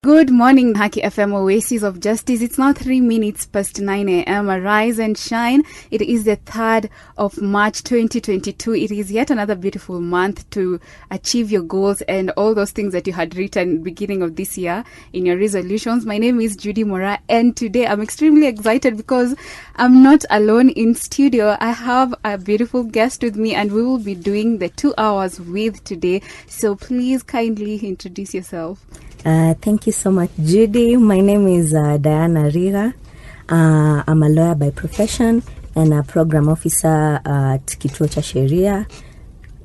Good morning, Haki FM Oasis of Justice. It's now 3 minutes past 9 a.m. Arise and shine. It is the 3rd of March 2022. It is yet another beautiful month to achieve your goals and all those things that you had written beginning of this year in your resolutions. My name is Judy Mora, and today I'm extremely excited because I'm not alone in studio. I have a beautiful guest with me, and we will be doing the 2 hours with today. So please kindly introduce yourself. Thank you so much, Judy. My name is Diana Riga. I'm a lawyer by profession and a program officer at Kituo cha Sheria,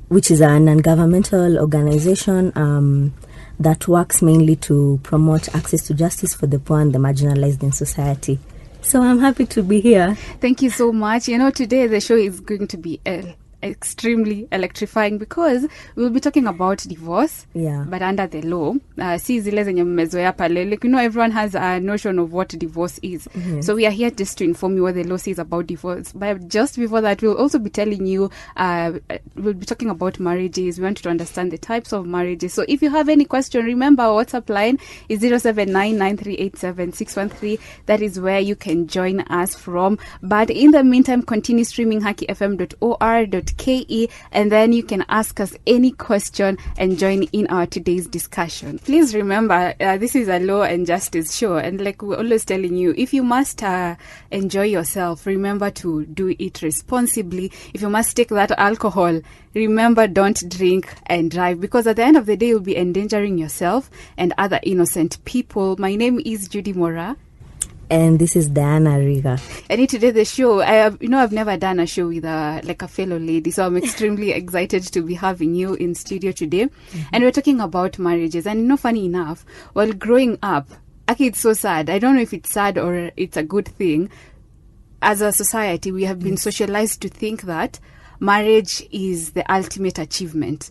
which is a non-governmental organization that works mainly to promote access to justice for the poor and the marginalized in society. So I'm happy to be here. Thank you so much. You know, today the show is going to be extremely electrifying because we'll be talking about divorce, but under the law. Si zile zenye mmezoea pale. Like, you know, everyone has a notion of what divorce is. Mm-hmm. So we are here just to inform you what the law says about divorce. But just before that, we'll also be telling you, we'll be talking about marriages. We want you to understand the types of marriages. So if you have any question, remember our WhatsApp line is 0799387 That is where you can join us from. But in the meantime, continue streaming hakifm.or.ke, and then you can ask us any question and join in our today's discussion. Please remember, this is a law and justice show, and like we're always telling you, if you must enjoy yourself, remember to do it responsibly. If you must take that alcohol, remember, don't drink and drive, because at the end of the day, you'll be endangering yourself and other innocent people. My name is Judy Mora. And this is Diana Riga. And today the show, I've never done a show with a fellow lady, so I'm extremely excited to be having you in studio today. Mm-hmm. And we're talking about marriages. And funny enough, while growing up, actually it's so sad. I don't know if it's sad or it's a good thing. As a society, we have been socialized to think that marriage is the ultimate achievement.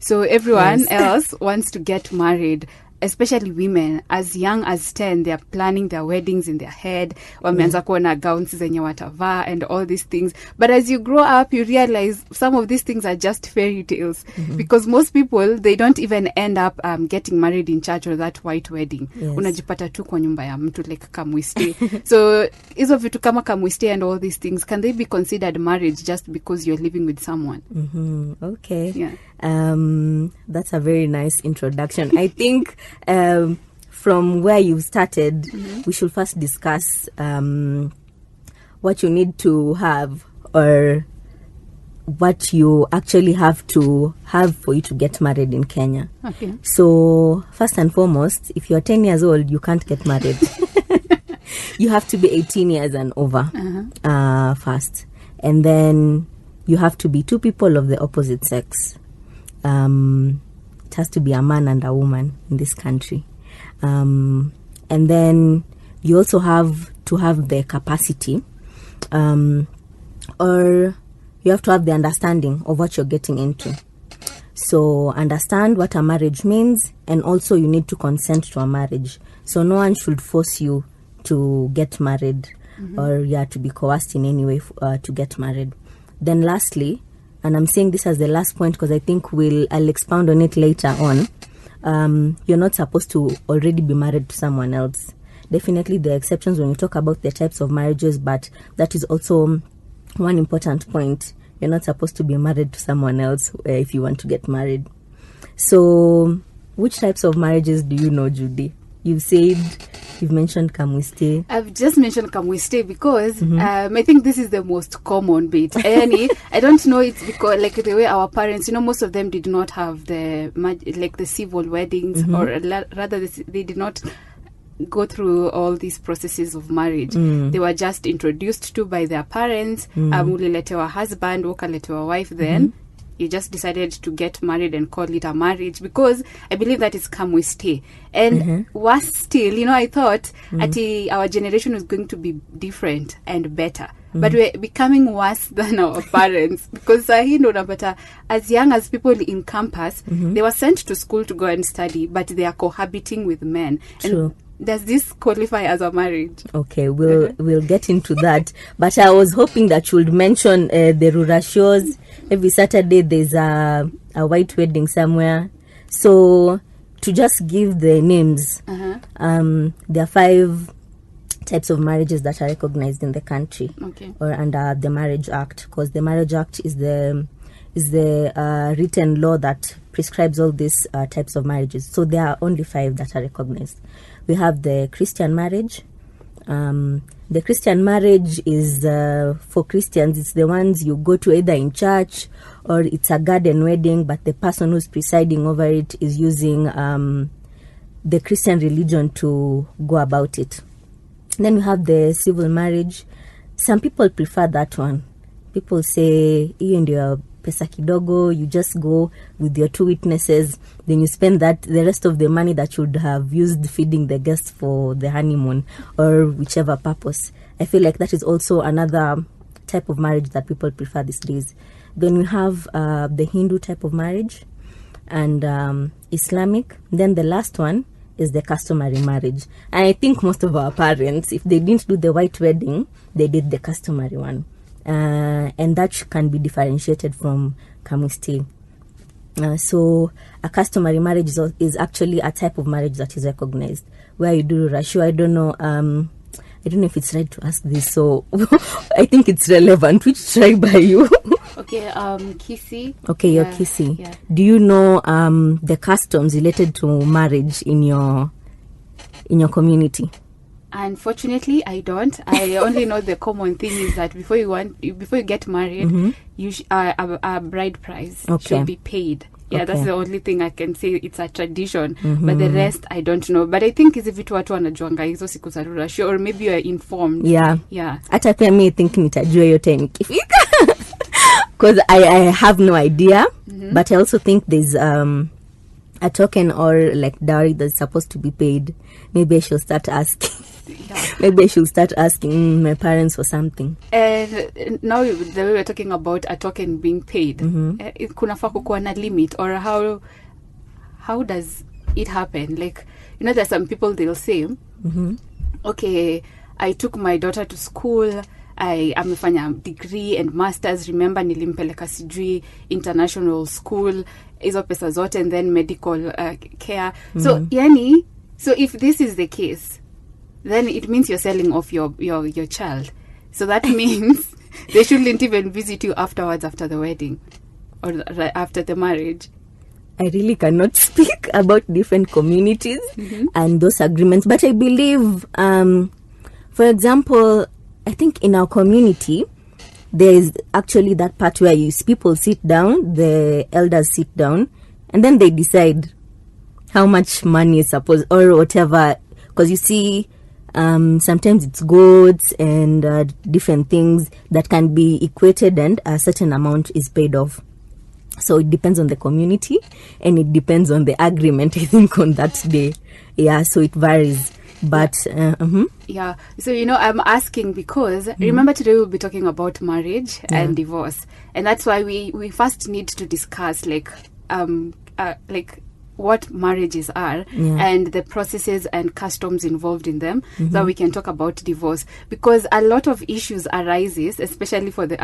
So everyone else wants to get married. Especially women, as young as 10, they are planning their weddings in their head. Wameanza kuona gowns zenye watavaa and all these things. But as you grow up, you realize some of these things are just fairy tales. Mm-hmm. Because most people, they don't even end up getting married in church or that white wedding. Yes. Unajipata tu kwa nyumba ya mtu, like kamwiste. So, hizo vitu kama kamwiste and all these things, can they be considered marriage just because you're living with someone? Mm-hmm. Okay. Yeah. That's a very nice introduction. I think from where you started, we should first discuss what you need to have, or what you actually have to have for you to get married in Kenya. Okay. So first and foremost, if you're 10 years old, you can't get married. You have to be 18 years and over first. And then you have to be two people of the opposite sex. It has to be a man and a woman in this country. And then you also have to have the capacity, or you have to have the understanding of what you're getting into. So understand what a marriage means, and also you need to consent to a marriage. So no one should force you to get married, or to be coerced in any way to get married. Then lastly, and I'm saying this as the last point because I think I'll expound on it later on. You're not supposed to already be married to someone else. Definitely there are exceptions when you talk about the types of marriages, but that is also one important point. You're not supposed to be married to someone else if you want to get married. So, which types of marriages do you know, Judy? You've mentioned kamwiste. I've just mentioned kamwiste because I think this is the most common bit. I don't know, it's because like the way our parents, most of them did not have the civil weddings, or rather they did not go through all these processes of marriage. They were just introduced to by their parents. Uliletewa husband, ukaletewa wife, then you just decided to get married and call it a marriage, because I believe that is kamwiste. And worse still, I thought our generation was going to be different and better. But we're becoming worse than our parents, because as young as people in campus, they were sent to school to go and study, but they are cohabiting with men. True. And does this qualify as a marriage? Okay, we'll get into that. But I was hoping that you would mention the rural shows. Every Saturday there's a white wedding somewhere. So to just give the names, there are 5 types of marriages that are recognized in the country, or under the Marriage Act, because the Marriage Act is the written law that prescribes all these types of marriages. So there are only 5 that are recognized. We have the Christian marriage. The Christian marriage is for Christians. It's the ones you go to either in church or it's a garden wedding, but the person who's presiding over it is using the Christian religion to go about it. Then we have the civil marriage. Some people prefer that one. People say, hiyo ndio pesa kidogo, you just go with your 2 witnesses, then you spend the rest of the money that you would have used feeding the guests for the honeymoon or whichever purpose. I feel like that is also another type of marriage that people prefer these days. Then we have the Hindu type of marriage and Islamic. Then the last one is the customary marriage. And I think most of our parents, if they didn't do the white wedding, they did the customary one. And that can be differentiated from kamusti. So a customary marriage is actually a type of marriage that is recognized, where you do rashu. I don't know if it's right to ask this, so I think it's relevant. Which tribe are you? Okay, Kisi. Okay, you're Kisi. Yeah. Do you know the customs related to marriage in your community? Unfortunately, I don't. I only know the common thing is that before you get married, a bride price should be paid. Yeah, that's the only thing I can say. It's a tradition, but the rest I don't know. But I think is if it watu wanajuanga hizo siku za rurasho, or maybe you are informed. Yeah. Hata pia mimi think nitajua hiyo time ikifika. Because I have no idea, but I also think there's a token or like dowry that's supposed to be paid. Maybe I should start asking. Maybe I should start asking my parents for something. And now the way we're talking about a token being paid, kunafaa kukuwa na limit, or how does it happen? Like, there's some people, they'll say, okay, I took my daughter to school, amefanya degree and masters, remember nilimpeleka sijui international school, hizo pesa zote, and then medical care. So if this is the case, then it means you're selling off your child. So that means they shouldn't even visit you afterwards, after the wedding or after the marriage. I really cannot speak about different communities and those agreements, but I believe, for example, I think in our community, there is actually that part where people sit down, the elders sit down, and then they decide how much money is supposed, or whatever, because you see, sometimes it's goods and different things that can be equated, and a certain amount is paid off. So it depends on the community, and it depends on the agreement, I think, on that day. Yeah, so it varies. But yeah, so I'm asking because remember today we'll be talking about marriage and divorce, and that's why we first need to discuss like what marriages are and the processes and customs involved in them, so we can talk about divorce, because a lot of issues arises, especially for the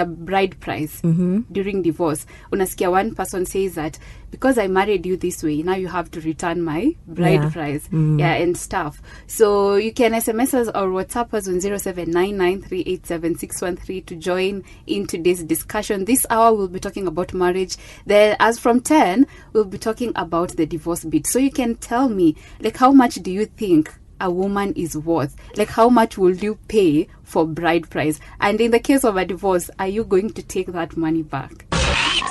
bride price during divorce. Unasikia one person says that because I married you this way, now you have to return my bride price and stuff. So you can SMS us or WhatsApp us on 0799387613 to join in today's discussion. This hour we'll be talking about marriage. Then as from 10, we'll be talking about the divorce bit. So you can tell me, like, how much do you think a woman is worth? Like, how much will you pay for bride price? And in the case of a divorce, are you going to take that money back?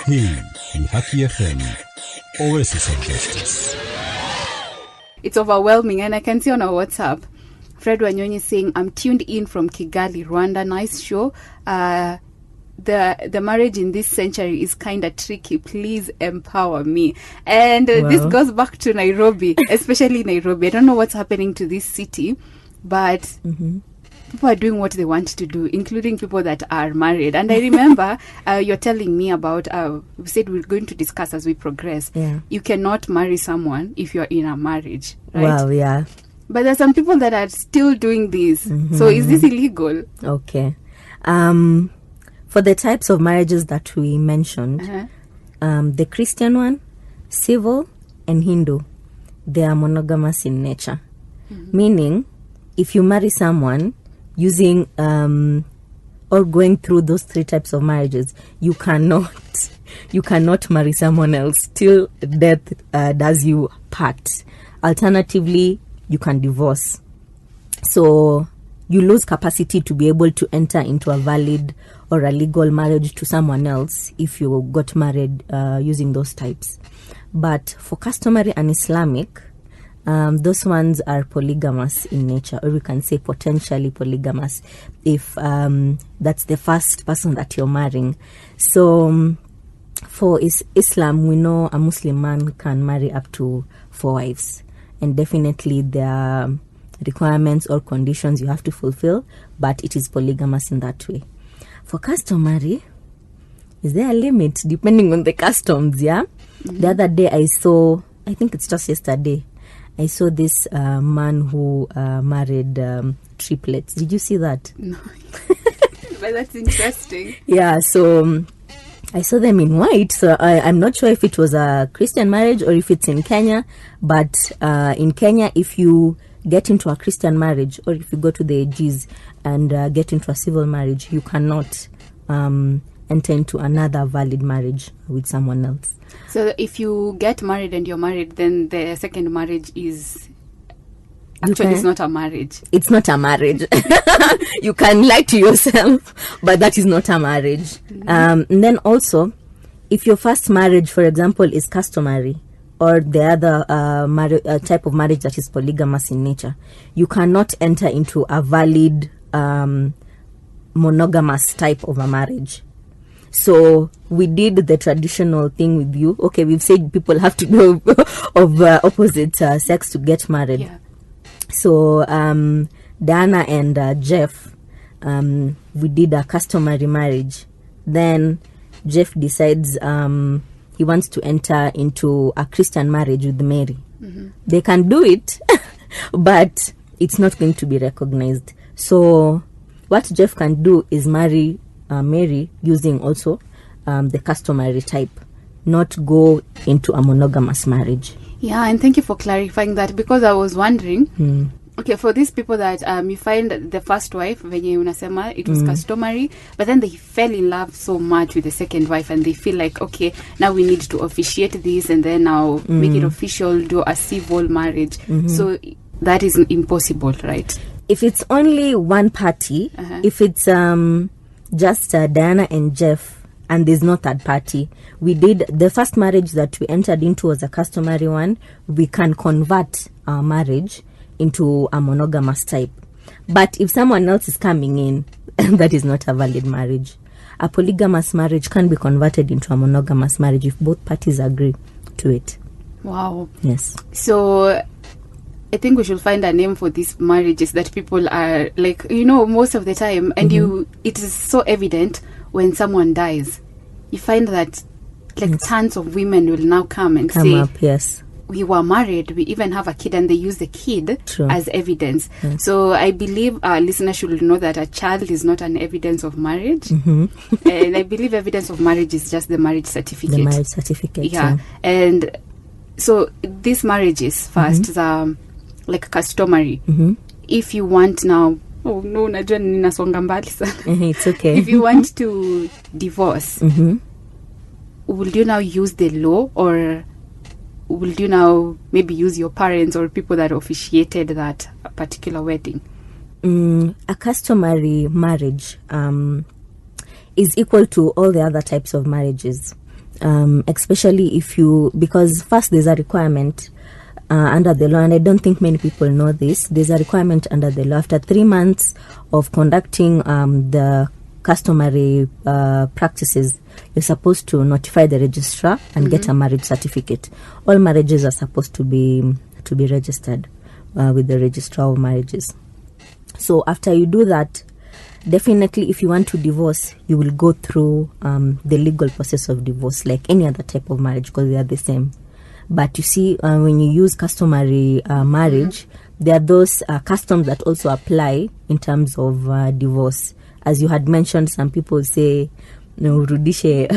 Hii ni Haki FM, Oasis of Justice. It's overwhelming, and I can see on our WhatsApp, Fred Wanyonyi saying, I'm tuned in from Kigali, Rwanda. Nice show. The marriage in this century is kind of tricky. Please empower me. And this goes back to Nairobi, especially Nairobi. I don't know what's happening to this city, but people are doing what they want to do, including people that are married. And I remember you're telling me about, we said we're going to discuss as we progress. Yeah. You cannot marry someone if you're in a marriage, right? Well, yeah. But there's some people that are still doing this. So is this illegal? Okay. For the types of marriages that we mentioned, the Christian one, Civil and Hindu, they are monogamous in nature. Meaning, if you marry someone using or going through those 3 types of marriages, you cannot marry someone else till death does you part. Alternatively, you can divorce. So you lose capacity to be able to enter into a valid or a legal marriage to someone else if you got married using those types. But for customary and Islamic, those ones are polygamous in nature, or we can say potentially polygamous if that's the first person that you're marrying. So for Islam, we know a Muslim man can marry up to 4 wives, and definitely there are requirements or conditions you have to fulfill, but it is polygamous in that way. For customary, is there a limit depending on the customs? Yeah. The other day I think it's just yesterday, I saw this man who married triplets. Did you see that? No. But that's interesting. Yeah, so I saw them in white. So I'm not sure if it was a Christian marriage or if it's in Kenya. But in Kenya, if you get into a Christian marriage or if you go to the AGs and get into a civil marriage, you cannot enter into another valid marriage with someone else. So if you get married and you're married, then the second marriage is actually it's not a marriage. It's not a marriage. You can lie to yourself, but that is not a marriage. And then also, if your first marriage, for example, is customary, or the other type of marriage that is polygamous in nature, you cannot enter into a valid monogamous type of a marriage. So we did the traditional thing with you. Okay, we've said people have to be of opposite sex to get married. Yeah. So Diana and Jeff, we did a customary marriage. Then Jeff decides he wants to enter into a Christian marriage with Mary. They can do it, but it's not going to be recognized. So what Jeff can do is marry Mary using also the customary type, not go into a monogamous marriage. Yeah, and thank you for clarifying that, because I was wondering, okay, for these people that you find the first wife, venye unasema, it was customary, but then they fell in love so much with the second wife and they feel like, okay, now we need to officiate this and then now make it official, do a civil marriage. So that is impossible, right? If it's only one party, if it's just Diana and Jeff, and there's no third party, we did the first marriage that we entered into was a customary one. We can convert our marriage into a monogamous type. But if someone else is coming in, that is not a valid marriage. A polygamous marriage can be converted into a monogamous marriage if both parties agree to it. Wow. Yes. So I think we should find a name for these marriages that people are like, most of the time, and it is so evident when someone dies. You find that tons of women will now come say, up, yes, we were married, we even have a kid, and they use the kid as evidence. Yes. So I believe our listeners should know that a child is not an evidence of marriage. And I believe evidence of marriage is just the marriage certificate. The marriage certificate. Yeah. And so these marriages first are like customary. If you want now, najua ninasonga mbali sana. It's okay. If you want to divorce, will you now use the law, or will you now maybe use your parents or people that officiated that particular wedding? A customary marriage is equal to all the other types of marriages, especially because first there's a requirement under the law, and I don't think many people know this. There's a requirement under the law. After 3 months of conducting the customary practices, you're supposed to notify the registrar and get a marriage certificate. All marriages are supposed to be registered with the registrar of marriages. So after you do that, definitely if you want to divorce, you will go through the legal process of divorce like any other type of marriage, because they are the same. But you see, when you use customary marriage, there are those customs that also apply in terms of divorce. As you had mentioned, some people say urudishe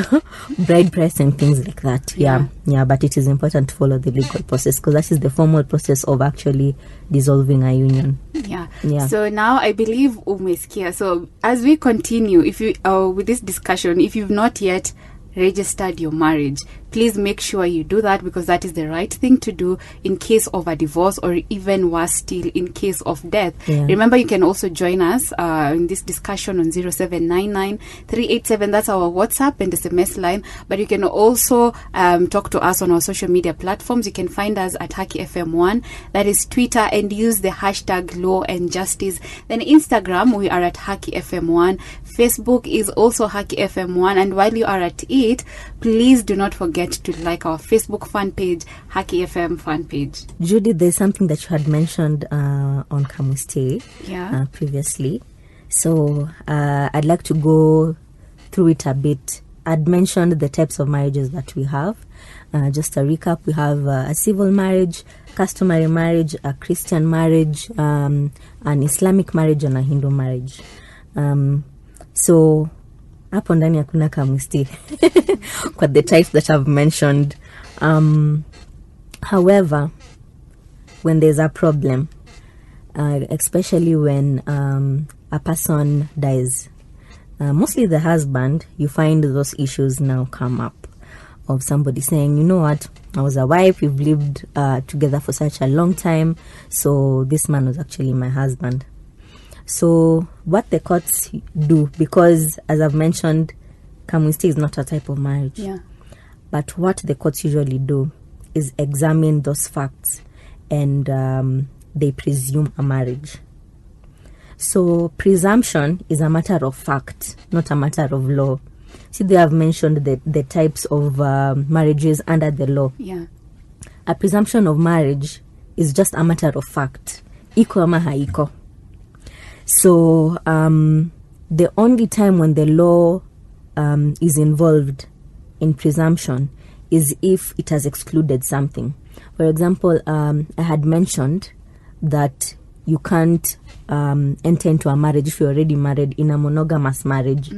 bride price and things like that. Yeah, but it is important to follow the legal process because that is the formal process of actually dissolving a union. Yeah. So now I believe umesikia. So as we continue, if you with this discussion, if you've not yet registered your marriage, please make sure you do that, because that is the right thing to do in case of a divorce, or even worse still, in case of death. Remember, you can also join us in this discussion on 0799 387. That's our WhatsApp and SMS line. But you can also talk to us on our social media platforms. You can find us at Haki FM1, that is Twitter, and use the hashtag Law and Justice. Then Instagram, we are at Haki FM1. Facebook is also Haki FM1. And while you are at it, please do not forget to like our Facebook fan page, Haki FM fan page. Judy, there's something that you had mentioned on Kamuste previously. So I'd like to go through it a bit. I'd mentioned the types of marriages that we have. Just a recap, we have a civil marriage, customary marriage, a Christian marriage, an Islamic marriage, and a Hindu marriage. So hapo ndani hakuna kamusti kwa the types that I've mentioned. However, when there's a problem, especially when a person dies, mostly the husband, you find those issues now come up of somebody saying, you know what, I was a wife, we've lived together for such a long time, so this man was actually my husband. So what the courts do, because as I've mentioned, kamusti is not a type of marriage. But what the courts usually do is examine those facts, and they presume a marriage. So presumption is a matter of fact, not a matter of law. See, they have mentioned the types of marriages under the law. A presumption of marriage is just a matter of fact. Iko ama haiko. So the only time when the law is involved in presumption is if it has excluded something. For example, I had mentioned that you can't enter into a marriage if you're already married in a monogamous marriage.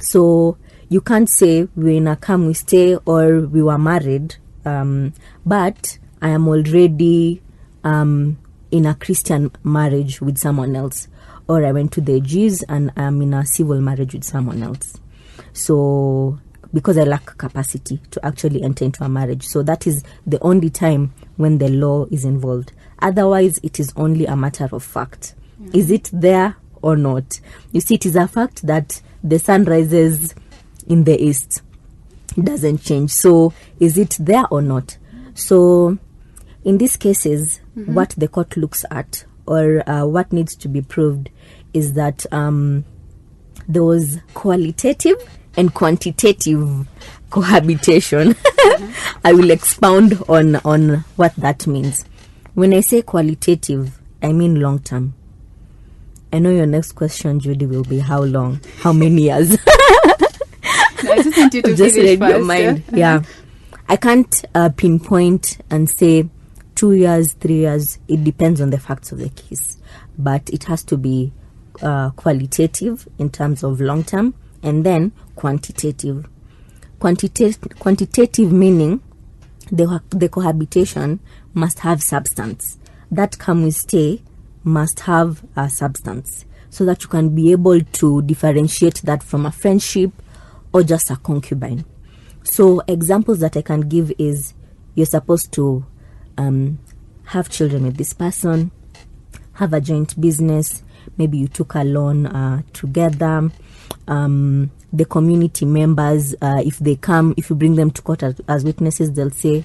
So you can't say we're in a come we stay or we were married, but I am already in a Christian marriage with someone else, or I went to the Jews and I'm in a civil marriage with someone else. So because I lack capacity to actually enter into a marriage. So that is the only time when the law is involved. Otherwise, it is only a matter of fact. Is it there or not? You see, it is a fact that the sun rises in the east. It doesn't change. So is it there or not? So in these cases, what the court looks at, or what needs to be proved, is that there was qualitative and quantitative cohabitation. I will expound on what that means. When I say qualitative, I mean long term. I know your next question, Judy, will be how long? How many years? I just want you to just finish read your first, mind. Yeah. I can't pinpoint and say 2 years, 3 years. It depends on the facts of the case. But it has to be qualitative in terms of long term, and then quantitative. Quantitative meaning the cohabitation must have substance. That come with stay must have a substance, so that you can be able to differentiate that from a friendship or just a concubine. So examples that I can give is, you're supposed to have children with this person, have a joint business, maybe you took a loan together. The community members, if you bring them to court as witnesses, they'll say,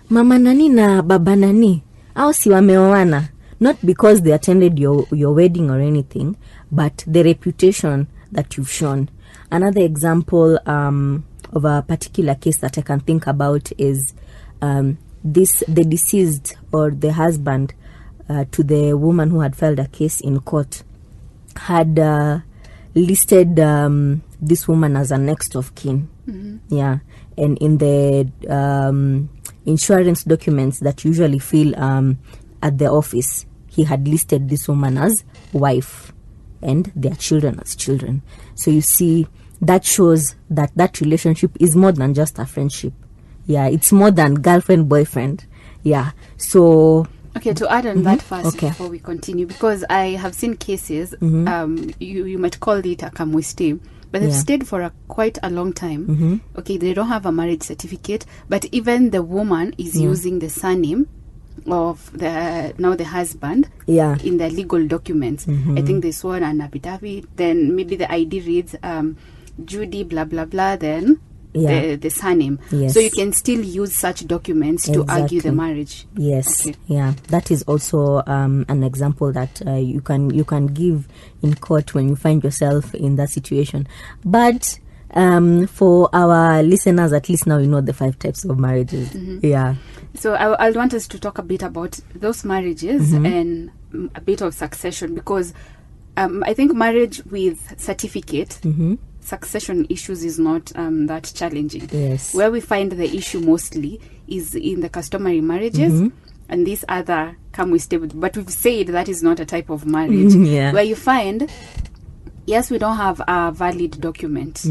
Mama nani na baba nani, au si wameoana. Not because they attended your wedding or anything, but the reputation that you've shown. Another example of a particular case that I can think about is the deceased or the husband to the woman who had filed a case in court had listed this woman as a next of kin. Yeah, and in the insurance documents that usually fill at the office, he had listed this woman as wife and their children as children. So you see, that shows that relationship is more than just a friendship. Yeah, it's more than girlfriend, boyfriend. Yeah. So Okay, to add on that first Okay. before we continue, because I have seen cases, you might call it a kamwiste, but they've Yeah. stayed for quite a long time. Okay, they don't have a marriage certificate, but even the woman is using the surname of the husband yeah. in their legal documents. I think they sworn an affidavit, then maybe the ID reads Judy blah blah blah, then Yeah. the surname. Yes. So you can still use such documents to argue the Exactly. marriage. Yes. Okay. Yeah. That is also an example that you can give in court when you find yourself in that situation. But for our listeners, at least now you know the 5 types of marriages. Yeah. So I want us to talk a bit about those marriages and a bit of succession, because I think marriage with certificate, succession issues is not that challenging. Yes. Where we find the issue mostly is in the customary marriages and these other come with stable. But we've said that is not a type of marriage. Yeah. Where you find, yes, we don't have a valid document,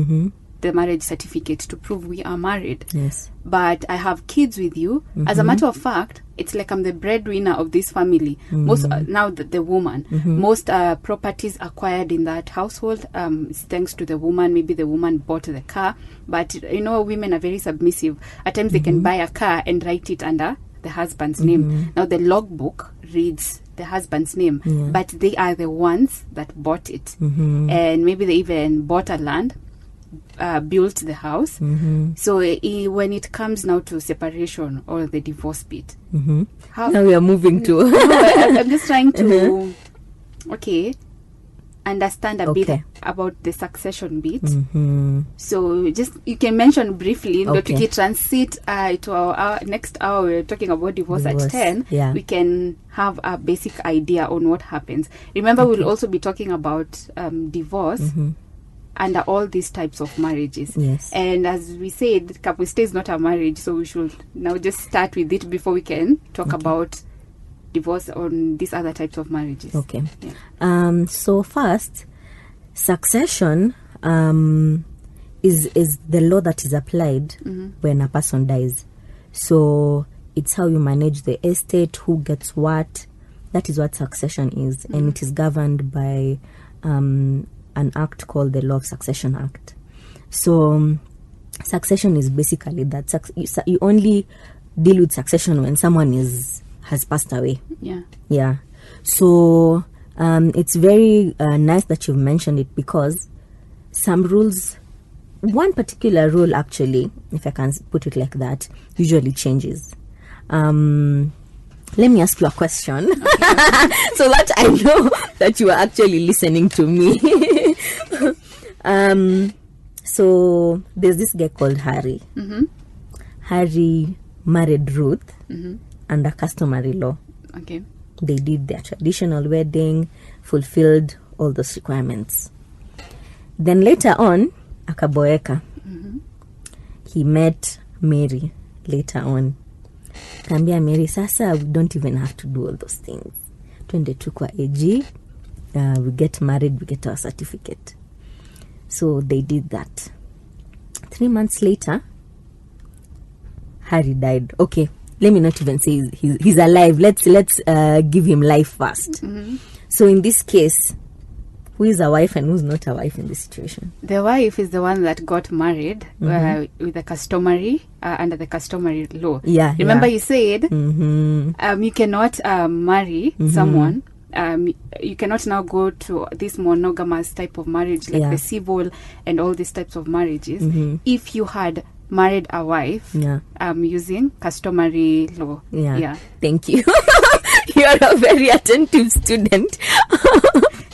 the marriage certificate to prove we are married. Yes. But I have kids with you. As a matter of fact, it's like I'm the breadwinner of this family. Most now the woman, most properties acquired in that household is thanks to the woman. Maybe the woman bought the car, but you know, women are very submissive. At times they can buy a car and write it under the husband's name. Now the logbook reads the husband's name, but they are the ones that bought it, and maybe they even bought a land, built the house. So when it comes now to separation or the divorce bit, how Now we are moving to I'm just trying to understand a bit Okay. about the succession bit. So just you can mention briefly, but Okay. we can transit to our next hour. We're talking about divorce at Divorce, 10. yeah. We can have a basic idea on what happens. Remember, we'll also be talking about divorce under all these types of marriages. Yes. And as we said, Kapwiste is not a marriage, so we should now just start with it before we can talk about divorce on these other types of marriages. Okay. Yeah. So first, succession is the law that is applied when a person dies. So it's how you manage the estate, who gets what. That is what succession is, and it is governed by an act called the Law of Succession Act. So succession is basically that you only deal with succession when someone has passed away. Yeah. So it's very nice that you've mentioned it, because some rules, one particular rule actually, if I can put it like that, usually changes. Let me ask you a question so that I know that you are actually listening to me. So there's this guy called Harry. Harry married Ruth under customary law. Okay. They did their traditional wedding, fulfilled all those requirements. Then later on, akaboeka. He met Mary later on. Kambia Mary, sasa we don't even have to do all those things. Twende tu kwa AG, we get married, we get our certificate. So they did that. 3 months later, Harry died. Okay, let me not even say he's alive. Let's give him life first. So in this case, who is a wife and who's not a wife in this situation? The wife is the one that got married with the customary under the customary law. Yeah. Remember, yeah. you said you cannot marry someone. You cannot now go to this monogamous type of marriage, like the civil and all these types of marriages, if you had married a wife using customary law. Yeah. Thank you. You're a very attentive student.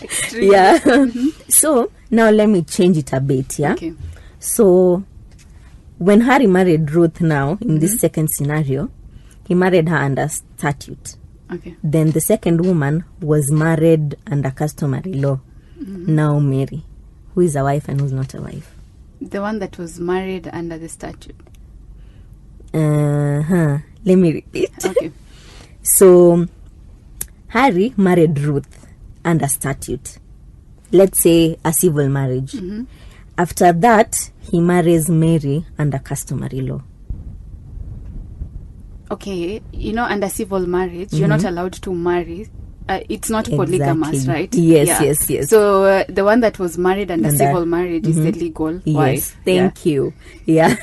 Extremely. Yeah. So now let me change it a bit. Yeah. Okay. So when Harry married Ruth now, in this second scenario, he married her under statute. Okay. Then the second woman was married under customary law. Now Mary, who is a wife and who's not a wife? The one that was married under the statute. Let me repeat. Okay. So Harry married Ruth under statute. Let's say a civil marriage. After that, he marries Mary under customary law. Okay, under civil marriage, you're not allowed to marry. It's not polygamous, Exactly. right? Yes. So the one that was married under civil marriage is the legal Yes, wife. thank you. Yeah.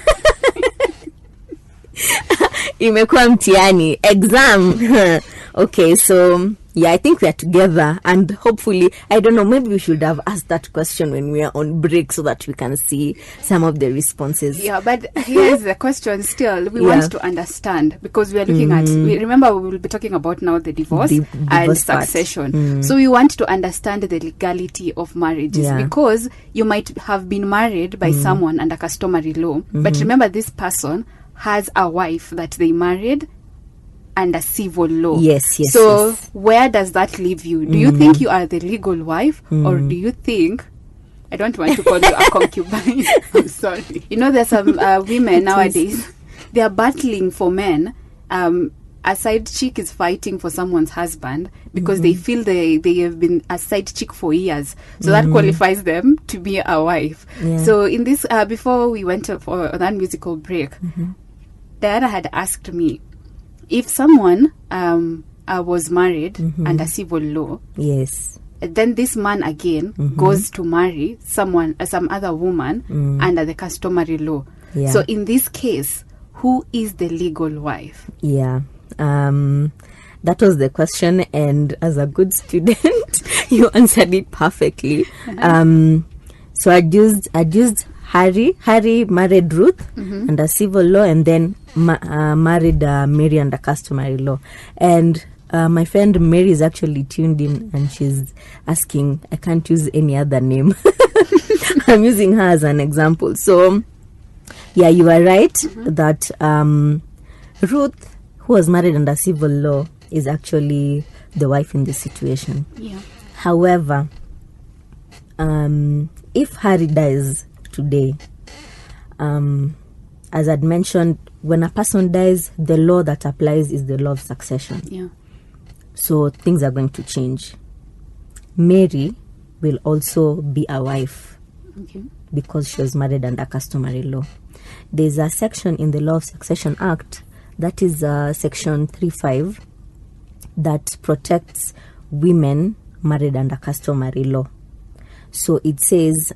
Imekuwa mtihani. Exam. Okay, so yeah, I think we are together, and hopefully, I don't know, maybe we should have asked that question when we are on break so that we can see some of the responses. Yeah, but here's the question still. We want to understand, because we are looking at, remember we will be talking about now the divorce and divorce part. succession. So we want to understand the legality of marriages, because you might have been married by someone under customary law, but remember this person has a wife that they married under civil law. Yes. So where does that leave you? Do you think you are the legal wife, or do you think, I don't want to call you a concubine, I'm sorry. There's some women nowadays, they are battling for men. A side chick is fighting for someone's husband because they feel they have been a side chick for years. So that qualifies them to be a wife. So in this, before we went for that musical break, Diana had asked me, if someone was married under civil law, Yes. then this man again goes to marry some other woman under the customary law. Yeah. So in this case, who is the legal wife? Yeah. That was the question, and as a good student, you answered it perfectly. So I used Harry. Harry married Ruth under civil law, and then married Mary under customary law. And my friend Mary is actually tuned in, and she's asking, I can't use any other name. I'm using her as an example. So, yeah, you are right that Ruth, who was married under civil law, is actually the wife in this situation. Yeah. However, if Harry dies today, as I'd mentioned, when a person dies, the law that applies is the law of succession. Yeah. So things are going to change. Mary will also be a wife because she was married under customary law. There's a section in the Law of Succession Act, that is section 3.5, that protects women married under customary law. So it says,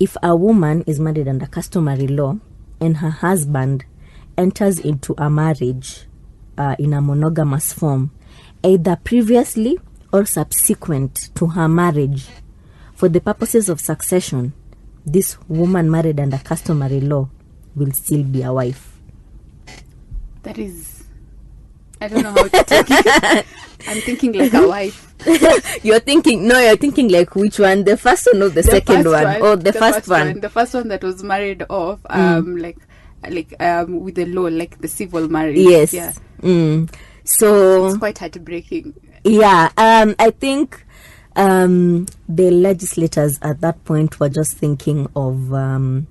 if a woman is married under customary law and her husband enters into a marriage in a monogamous form, either previously or subsequent to her marriage, for the purposes of succession, this woman married under customary law will still be a wife. That is, I don't know how to take it. I'm thinking like a wife. You're thinking like which one? The first one or the second one? Or the first one? The first one that was married off, like with the law, like the civil marriage. Yes. Yeah. So it's quite heartbreaking. Yeah. I think the legislators at that point were just thinking of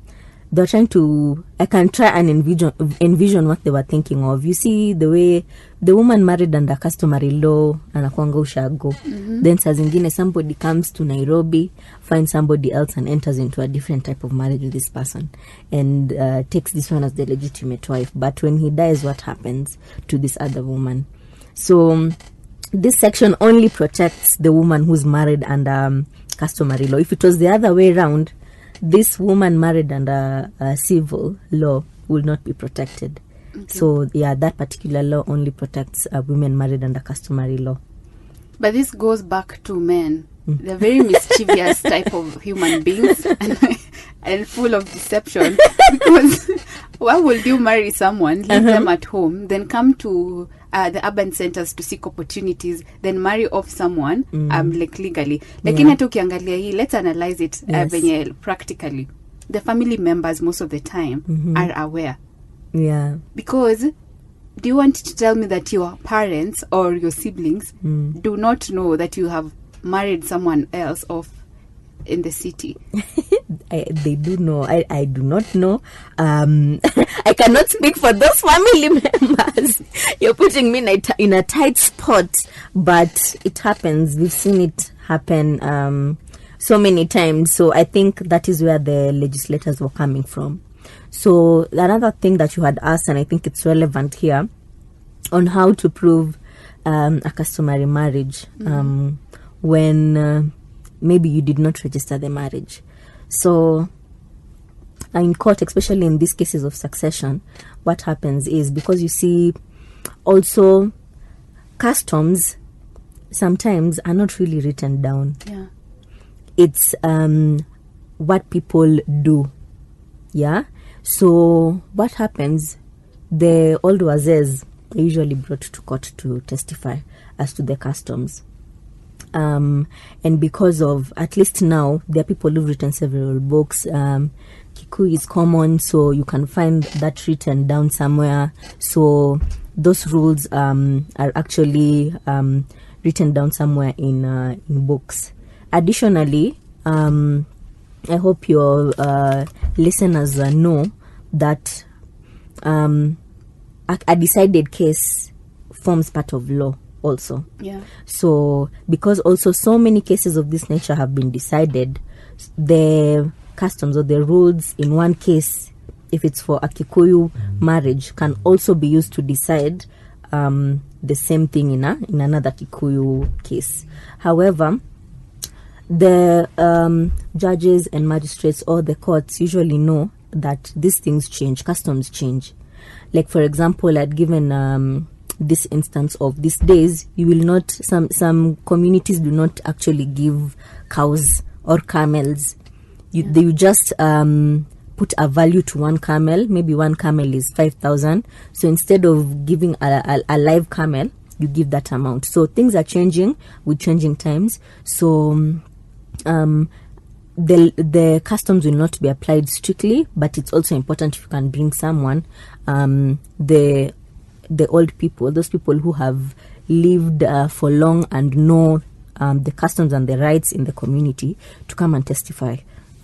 they're trying to, I can try and envision what they were thinking of. You see the way the woman married under customary law anakuanga ushago. Then saa zingine somebody comes to Nairobi, finds somebody else and enters into a different type of marriage with this person and takes this one as the legitimate wife. But when he dies, what happens to this other woman? So this section only protects the woman who's married under customary law. If it was the other way around, this woman married under civil law will not be protected. So, yeah, that particular law only protects women married under customary law. But this goes back to men. They're very mischievous type of human beings and full of deception. Because why would you marry someone, leave them at home, then come to the urban centers to seek opportunities, then marry off someone like legally? Lakini hata ukiangalia hii, let's analyze it venye practically. The family members most of the time are aware. Yeah. Because do you want to tell me that your parents or your siblings do not know that you have married someone else off in the city? They do know. I do not know. I cannot speak for those family members. You're putting me in a tight spot, but it happens. We've seen it happen. so many times. So I think that is where the legislators were coming from. So another thing that you had asked, and I think it's relevant here, on how to prove a customary marriage when maybe you did not register the marriage. So in court, especially in these cases of succession, what happens is, because you see, also customs sometimes are not really written down. Yeah. It's what people do. Yeah. So what happens, the old wazes are usually brought to court to testify as to the customs. And because of, at least now, there are people who've written several books. Kikuyu is common, so you can find that written down somewhere. So those rules are actually written down somewhere in books. Additionally, I hope your listeners know that a decided case forms part of law also. Yeah. So because also so many cases of this nature have been decided, the customs or the rules in one case, if it's for a Kikuyu marriage, can also be used to decide the same thing in another Kikuyu case. However, the judges and magistrates or the courts usually know that these things change, customs change. Like, for example, I'd given this instance of these days, you will not, some communities do not actually give cows or camels. They will just put a value to one camel. Maybe one camel is 5,000. So instead of giving a live camel, you give that amount. So things are changing with changing times. So the customs will not be applied strictly, but it's also important if you can bring someone, the old people, those people who have lived for long and know the customs and the rights in the community, to come and testify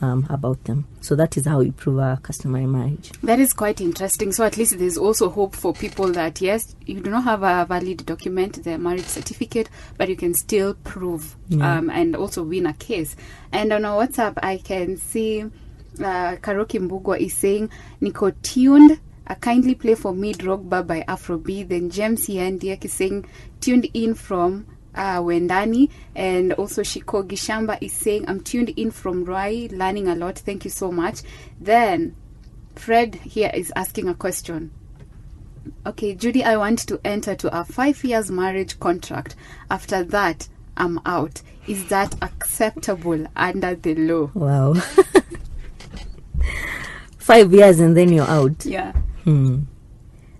about them. So that is how you prove a customary marriage. That is quite interesting. So at least there's also hope for people that, yes, you do not have a valid document, the marriage certificate, but you can still prove and also win a case. And on our WhatsApp, I can see Karoki Mbugwa is saying, Niko tuned, kindly play for me Drogba by Afrobeat. Then James Yandiak is saying, tuned in from Wendani. And also Shiko Gishamba is saying, I'm tuned in from Rai, learning a lot. Thank you so much. Then Fred here is asking a question. Okay, Judy, I want to enter to a 5 years marriage contract. After that, I'm out. Is that acceptable under the law? Wow. 5 years and then you're out. Yeah.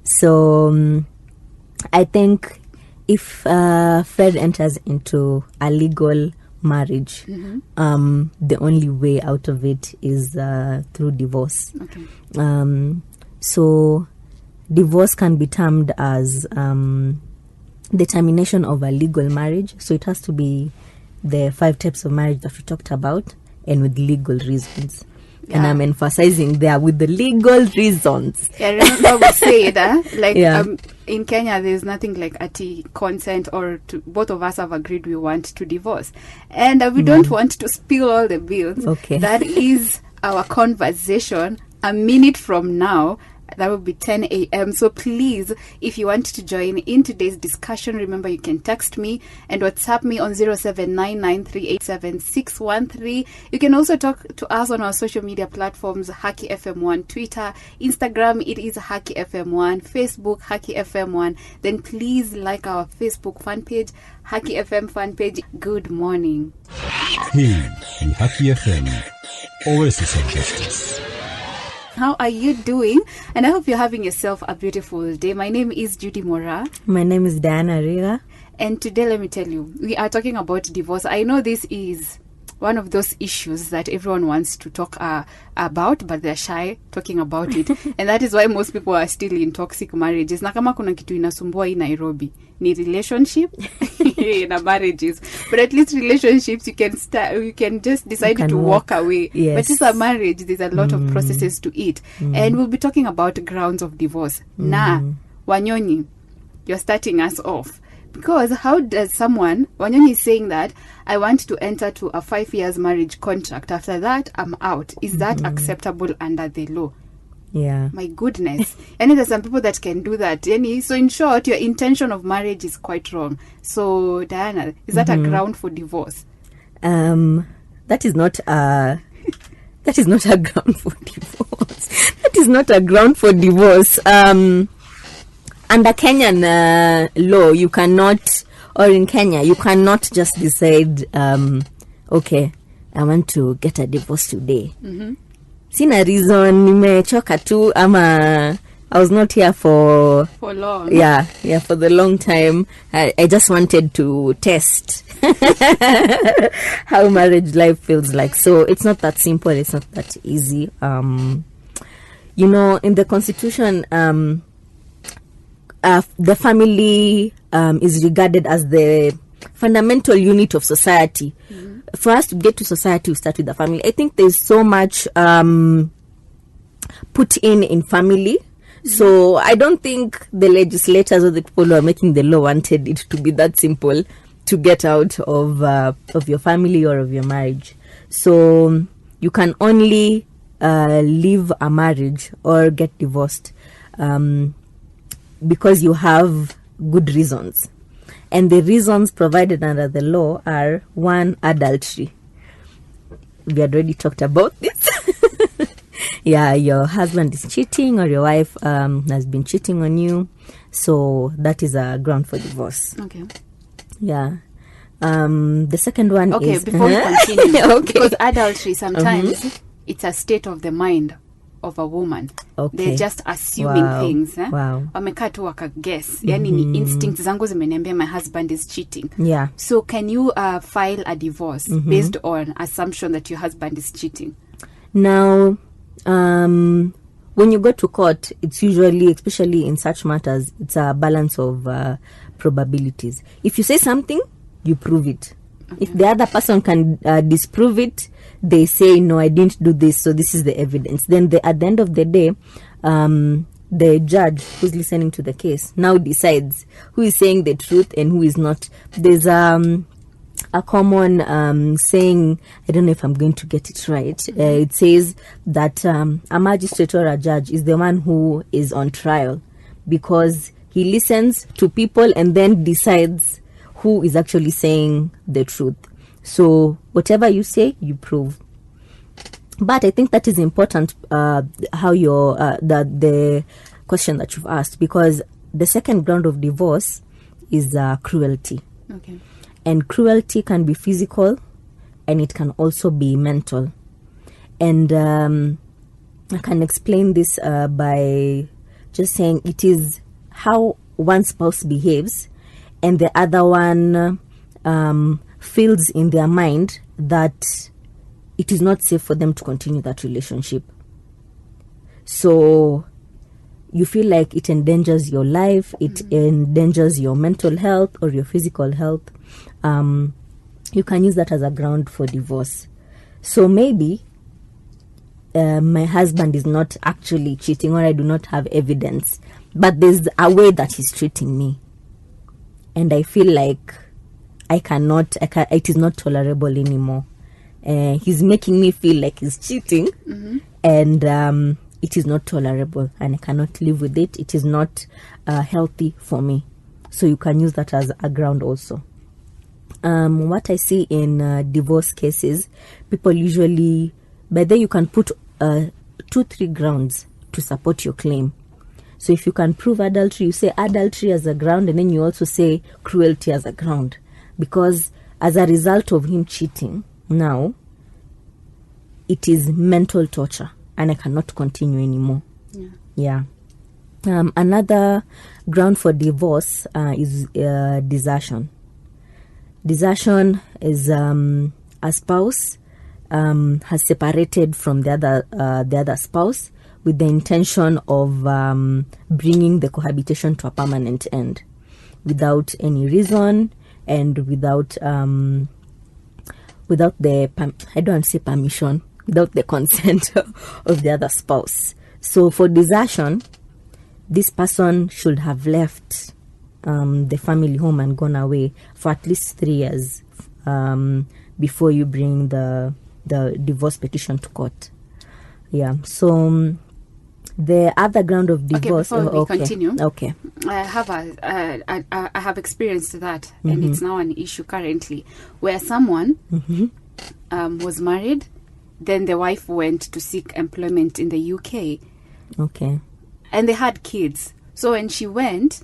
So I think if Fred enters into a legal marriage, the only way out of it is through divorce. Okay. So divorce can be termed as the termination of a legal marriage. So it has to be the 5 types of marriage that we talked about, and with legal reasons. Yeah. And I'm emphasizing there, with the legal reasons. Yeah, remember we said, in Kenya, there's nothing like ati consent, or both of us have agreed we want to divorce. And we don't want to spill all the beans. Okay. That is our conversation a minute from now. That will be 10 a.m. So please, if you want to join in today's discussion, remember you can text me and WhatsApp me on 0799387613. You can also talk to us on our social media platforms, Haki FM1, Twitter, Instagram, it is Haki FM1, Facebook, Haki FM1. Then please like our Facebook fan page, Haki FM fan page. Good morning. Hii ni Haki FM, Oasis of Justice. How are you doing? And I hope you're having yourself a beautiful day. My name is Judy Mora. My name is Diana Riga. And today, let me tell you, we are talking about divorce. I know this is one of those issues that everyone wants to talk about, but they're shy talking about it. And that is why most people are still in toxic marriages. Na kama kuna kitu inasumbua in Nairobi, ni relationship na marriages. But at least relationships, you can just decide to walk away. Yes. But it's a marriage, there's a lot of processes to it. And we'll be talking about grounds of divorce. Na, Wanyonyi, you're starting us off. Because how does someone, Wanyonyi is saying that I want to enter to a 5 years marriage contract. After that, I'm out. Is that acceptable under the law? Yeah. My goodness. And there's some people that can do that. So in short, your intention of marriage is quite wrong. So Diana, is that a ground for divorce? That is not a ground for divorce. That is not a ground for divorce. Under Kenyan law, you cannot, or in Kenya, you cannot just decide, okay, I want to get a divorce today. Sina reason, nimechoka tu, ama I was not here for long. Yeah, for the long time. I just wanted to test how marriage life feels like. So it's not that simple. It's not that easy. In the Constitution, the family is regarded as the fundamental unit of society. For us to get to society, we start with the family. I think there's so much put in family. So I don't think the legislators or the people who are making the law wanted it to be that simple to get out of your family or of your marriage. So you can only leave a marriage or get divorced because you have good reasons. And the reasons provided under the law are: 1, adultery. We had already talked about this. Yeah, your husband is cheating or your wife has been cheating on you. So that is a ground for divorce. Okay. Yeah. The second one is... is... Okay, before we continue. Okay. Because adultery, sometimes it's a state of the mind of a woman. Okay. They're just assuming things. Wow. Wamekaa tu wakaguess. Yani ni instincts zangu zimeniambia my husband is cheating. Yeah. So can you file a divorce based on assumption that your husband is cheating? Now... when you go to court, it's usually, especially in such matters, it's a balance of probabilities. If you say something, you prove it. Okay. If the other person can disprove it, they say, no, I didn't do this, so this is the evidence. Then at the end of the day, the judge who's listening to the case now decides who is saying the truth and who is not. There's a common saying, I don't know if I'm going to get it right. It says that a magistrate or a judge is the one who is on trial because he listens to people and then decides who is actually saying the truth. So whatever you say, you prove. But I think that is important, how the question that you've asked, because the second ground of divorce is cruelty. Okay. And cruelty can be physical and it can also be mental. And I can explain this by just saying it is how one spouse behaves and the other one feels in their mind that it is not safe for them to continue that relationship. So you feel like it endangers your life, it endangers your mental health or your physical health. You can use that as a ground for divorce. So maybe my husband is not actually cheating or I do not have evidence, but there's a way that he's treating me. And I feel like it is not tolerable anymore. He's making me feel like he's cheating and it is not tolerable and I cannot live with it. It is not healthy for me. So you can use that as a ground also. What I see in divorce cases, people usually, by then you can put 2-3 grounds to support your claim. So if you can prove adultery, you say adultery as a ground, and then you also say cruelty as a ground. Because as a result of him cheating, now it is mental torture and I cannot continue anymore. Yeah. Another ground for divorce is desertion. Desertion is a spouse has separated from the other spouse with the intention of bringing the cohabitation to a permanent end without any reason and without the I don't want to say permission, without the consent of the other spouse. So for desertion, this person should have left the family home and gone away for at least 3 years before you bring the divorce petition to court. Yeah. So the other ground of divorce. Okay, before we continue. Okay. I have experienced that, and it's now an issue currently, where someone was married, then the wife went to seek employment in the UK. Okay. And they had kids. So when she went,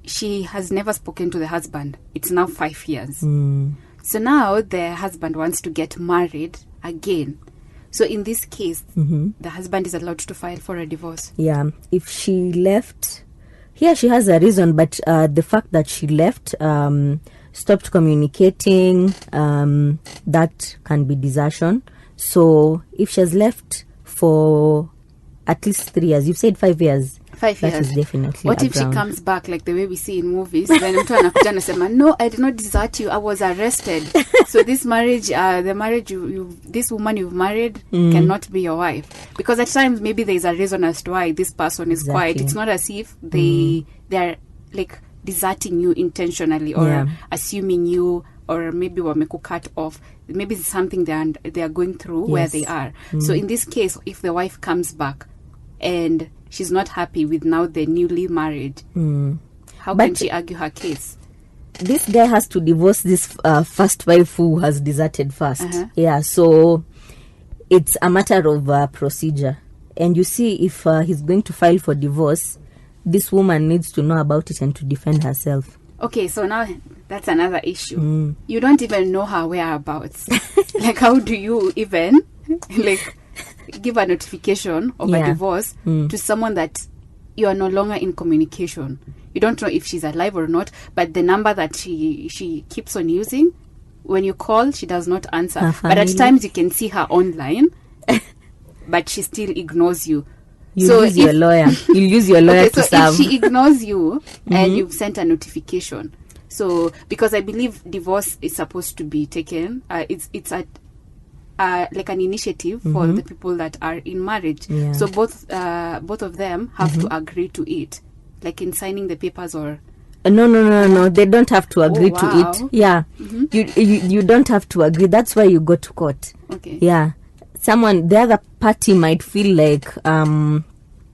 she has never spoken to the husband. It's now 5 years. So now the husband wants to get married again. So in this case, the husband is allowed to file for a divorce. Yeah. If she left, here she has a reason, but the fact that she left, stopped communicating, that can be desertion. So if she has left for at least 3 years, you've said 5 years. 5 years. That is definitely What a if ground. she comes back like the way we see in movies? Then mtu anakuja anasema, no, I did not desert you. I was arrested. So this marriage, the marriage this woman you've married cannot be your wife. Because at times maybe there is a reason as to why this person is quiet. It's not as if they are like deserting you intentionally or assuming you, or maybe wameku cut off. Maybe it's something they are going through where they are. So in this case, if the wife comes back and she's not happy with now the newly married, how can she argue her case? This guy has to divorce this first wife who has deserted first. Yeah, so it's a matter of procedure. And you see, if he's going to file for divorce, this woman needs to know about it and to defend herself. Okay, so now that's another issue. You don't even know her whereabouts. Like, how do you even like give a notification of a divorce to someone that you are no longer in communication? You don't know if she's alive or not, but the number that she keeps on using, when you call, she does not answer. But at times you can see her online, but she still ignores you. You'll use your lawyer. You'll use your lawyer to serve. If she ignores you and you've sent a notification, so because I believe divorce is supposed to be taken, it's like an initiative for the people that are in marriage. Yeah. So both of them have to agree to it, like in signing the papers or. No. They don't have to agree to wow. it. Yeah, you don't have to agree. That's why you go to court. Okay. Yeah, the other party might feel like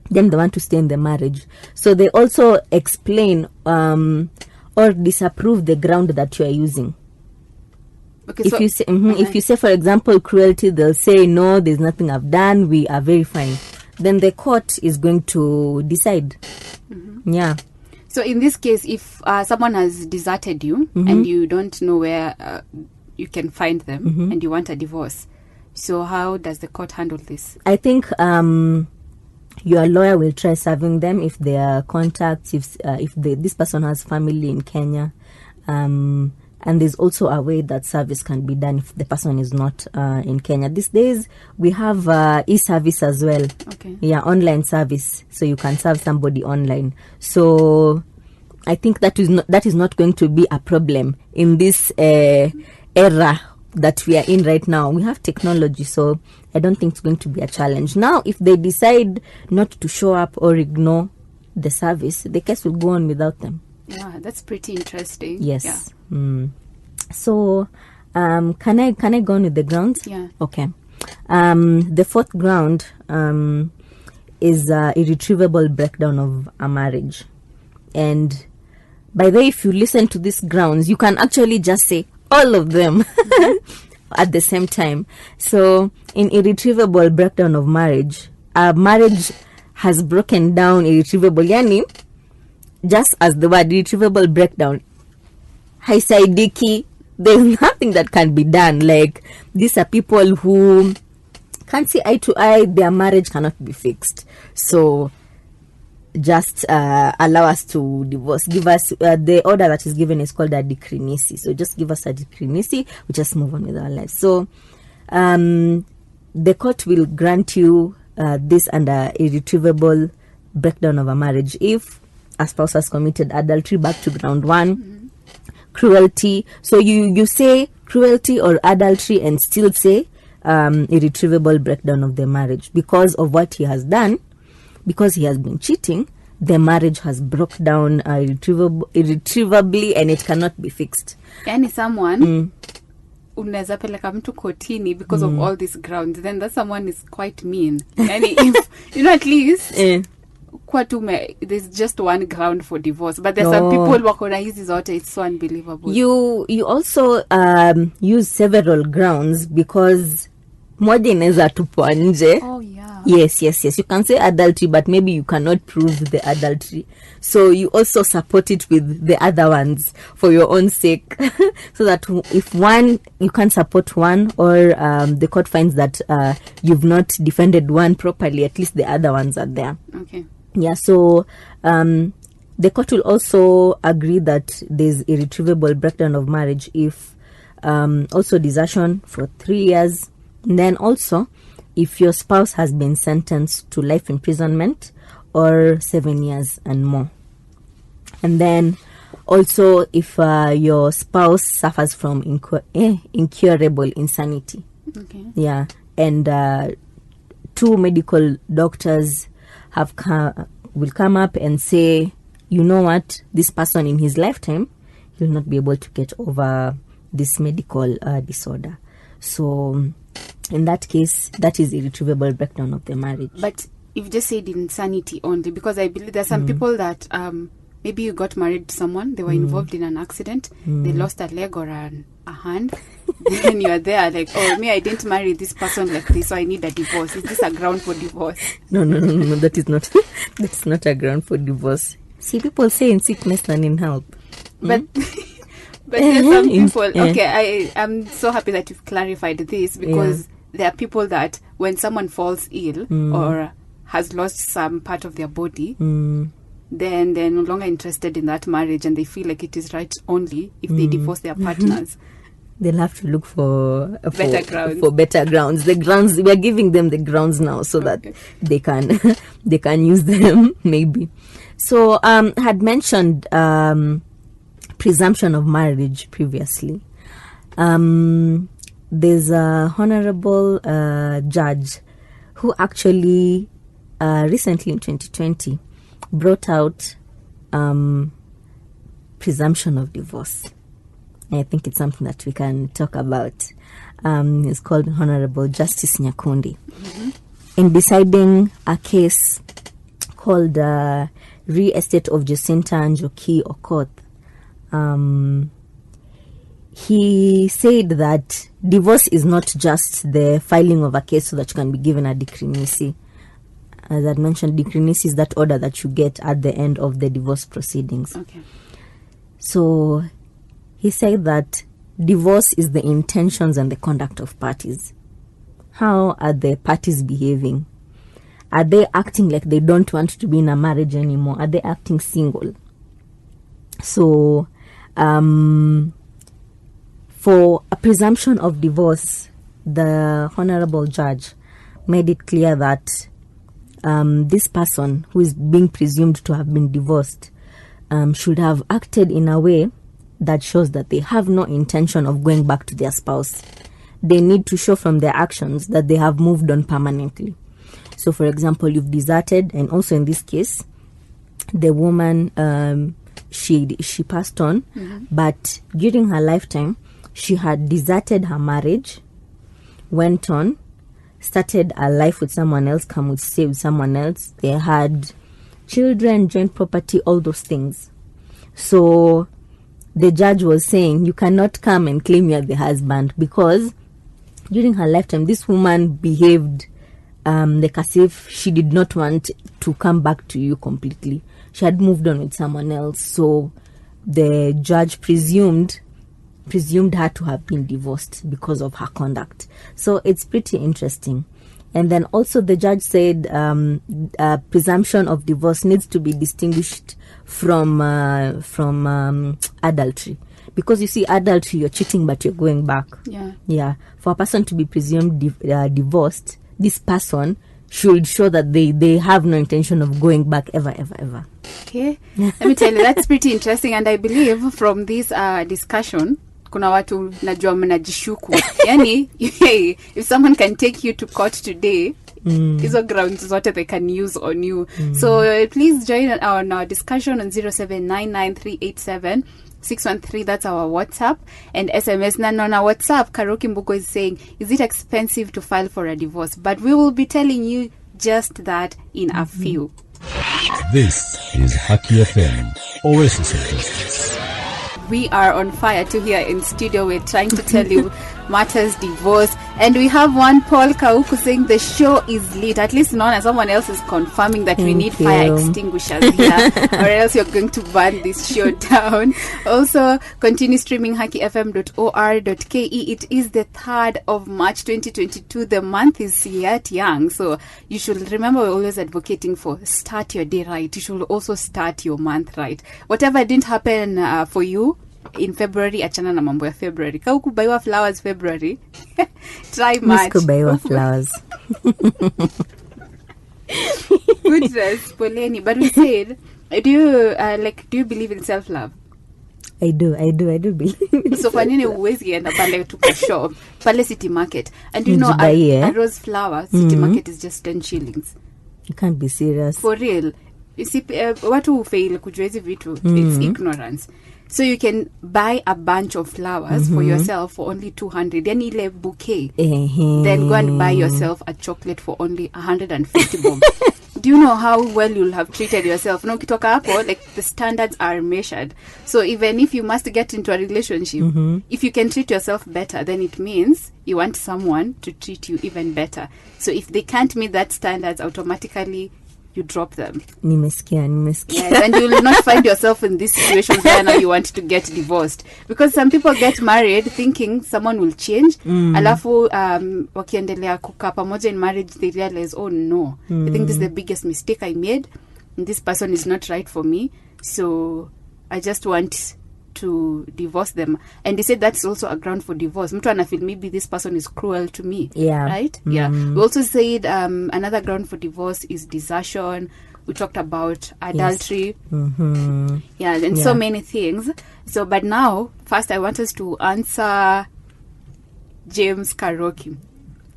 then they want to stay in the marriage, so they also explain or disapprove the ground that you are using. Okay, if you say, if you say, for example, cruelty, they'll say, no, there's nothing I've done, we are very fine. Then the court is going to decide. Yeah. So in this case, if someone has deserted you and you don't know where you can find them and you want a divorce, so how does the court handle this? I think your lawyer will try serving them if there are contacts, if this person has family in Kenya. And there's also a way that service can be done if the person is not in Kenya. These days, we have e-service as well. Okay. Yeah, online service. So you can serve somebody online. So I think that is not going to be a problem in this era that we are in right now. We have technology, so I don't think it's going to be a challenge. Now, if they decide not to show up or ignore the service, the case will go on without them. Yeah, that's pretty interesting. Yes. Yeah. So, can I go on with the grounds? Yeah. Okay. The fourth ground is irretrievable breakdown of a marriage. And by the way, if you listen to these grounds, you can actually just say all of them at the same time. So, in irretrievable breakdown of marriage, a marriage has broken down irretrievable. Yani, just as the word irretrievable breakdown, haisaidiki, there's nothing that can be done. Like, these are people who can't see eye to eye, their marriage cannot be fixed. So just allow us to divorce. Give us the order that is given is called a decree nisi. So just give us a decree nisi, we just move on with our lives. So the court will grant you this under irretrievable breakdown of a marriage if a spouse has committed adultery, back to ground one. Cruelty. So you say cruelty or adultery and still say irretrievable breakdown of the marriage because of what he has done, because he has been cheating. the marriage has broke down irretrievably and it cannot be fixed. Yani someone unaweza peleka mtu kotini because of all these grounds, then that someone is quite mean. Yani if at least there's just one ground for divorce, but there's some people wako na hizi zote. It's so unbelievable. You also use several grounds because moja inaweza tupwa nje. Oh yeah. Yes. You can say adultery, but maybe you cannot prove the adultery. So you also support it with the other ones for your own sake. So that if one, you can't support one, or the court finds that you've not defended one properly, at least the other ones are there. Okay. Yeah, so the court will also agree that there's irretrievable breakdown of marriage if also desertion for 3 years. And then also, if your spouse has been sentenced to life imprisonment or 7 years and more. And then also if your spouse suffers from incurable insanity. Okay. Yeah, and 2 medical doctors will come up and say, you know what, this person in his lifetime will not be able to get over this medical disorder. So in that case, that is irretrievable breakdown of the marriage. But if you just said insanity only, because I believe there's some people that maybe you got married to someone, they were involved in an accident, they lost a leg or a hand, then you are there like, oh, I didn't marry this person like this, so I need a divorce. Is this a ground for divorce? No, that is not. That's not a ground for divorce. See, people say in sickness than in health. But there's some people. Okay, I'm so happy that you've clarified this, because there are people that when someone falls ill or has lost some part of their body, then they're no longer interested in that marriage, and they feel like it is right only if they divorce their partners. They'll have to look for better grounds. For better grounds. The grounds, we are giving them the grounds now so that they can use them maybe. So had mentioned presumption of marriage previously. There's a honorable judge who actually recently in 2020 brought out presumption of divorce. I think it's something that we can talk about. It's called Honorable Justice Nyakundi. In deciding a case called Re-Estate of Jacinta Njoki Okoth, he said that divorce is not just the filing of a case so that you can be given a decree nisi. As I mentioned, decree nisi is that order that you get at the end of the divorce proceedings. Okay. So he said that divorce is the intentions and the conduct of parties. How are the parties behaving? Are they acting like they don't want to be in a marriage anymore? Are they acting single? So, for a presumption of divorce, the honorable judge made it clear that this person who is being presumed to have been divorced should have acted in a way that shows that they have no intention of going back to their spouse. They need to show from their actions that they have moved on permanently. So, for example, you've deserted, and also in this case, the woman, she passed on, but during her lifetime, she had deserted her marriage, went on, started a life with someone else, come with stay with someone else. They had children, joint property, all those things. So the judge was saying, you cannot come and claim you're the husband, because during her lifetime, this woman behaved like as if she did not want to come back to you completely. She had moved on with someone else. So the judge presumed her to have been divorced because of her conduct. So it's pretty interesting. And then also the judge said presumption of divorce needs to be distinguished from adultery. Because you see, adultery, you're cheating but you're going back. Yeah. For a person to be presumed divorced, this person should show that they have no intention of going back ever. Okay. Let me tell you, that's pretty interesting. And I believe from this discussion, kuna watu najua mnajishuku. Yani, if someone can take you to court today, Hizo grounds zote they can use on you. So please join on our discussion on 0799387613. That's our WhatsApp and SMS. And on our WhatsApp, Karoki Mbuko is saying, is it expensive to file for a divorce? But we will be telling you just that in a few. This is Haki FM, Oasis of Justice. We are on fire too here in studio. We're trying to tell you matters divorce, and we have one Paul Kauku saying the show is lit. At least known as someone else is confirming that we need fire extinguishers here, or else you're going to burn this show down. Also, continue streaming hakifm.or.ke. It is the 3rd of March 2022. The month is yet young, so you should remember we're always advocating for start your day right. You should also start your month right. Whatever didn't happen for you in February, achana na mambo ya February. Ka ukubaiwa flowers February, try March. Kubaiwa flowers. Good dress, poleni. But we said, do you believe in self-love? I do believe. So kwa nini uwezi enda pale to shop pale City Market, and you know a rose flower City Market is just 10 shillings. You can't be serious. For real. You see, watu fail kujua hizi vitu. It's ignorance. So you can buy a bunch of flowers for yourself for only 200. Then ile bouquet. Then go and buy yourself a chocolate for only 150 bob. Do you know how well you'll have treated yourself? No, ukitoka hapo, like the standards are measured. So even if you must get into a relationship, if you can treat yourself better, then it means you want someone to treat you even better. So if they can't meet that standards, automatically you drop them. Nimesikia. Yes, and you will not find yourself in this situation where now you want to get divorced. Because some people get married thinking someone will change. Alafu, wakiendelea kukaa pamoja in marriage, they realize, oh no, I think this is the biggest mistake I made. And this person is not right for me. So I just want to divorce them. And they said that's also a ground for divorce. Mtu anafeel maybe this person is cruel to me. Yeah. Right? Yeah. We also said another ground for divorce is desertion. We talked about adultery. Yes. Yeah, and so many things. So, but now, first I want us to answer James Karoki.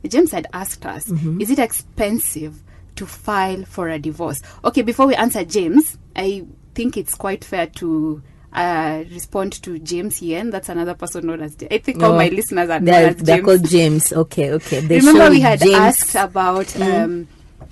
James had asked us, is it expensive to file for a divorce? Okay, before we answer James, I think it's quite fair to respond to James Yen. That's another person known as James. I think all my listeners are known as James. They're called James. Okay. Remember we had asked about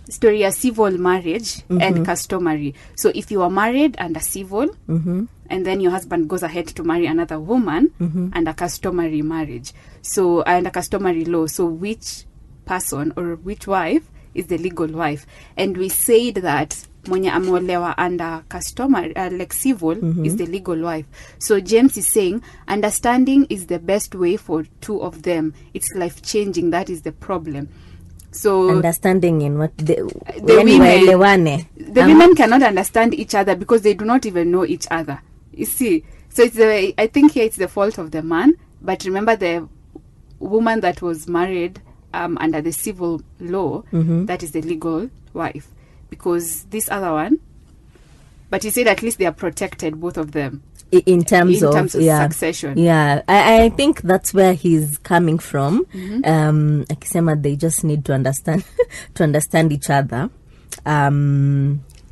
story of civil marriage and customary. So if you are married under civil, and then your husband goes ahead to marry another woman under customary marriage. So under customary law, so which person or which wife is the legal wife? And we said that mwenye ameolewa under customary, like civil, is the legal wife. So James is saying, understanding is the best way for two of them. It's life-changing. That is the problem. So understanding in what the women cannot understand each other because they do not even know each other. You see, so I think here it's the fault of the man. But remember, the woman that was married under the civil law, that is the legal wife. Because this other one, but he said at least they are protected, both of them, in terms of succession. Yeah, I think that's where he's coming from. Akisema they just need to understand each other. At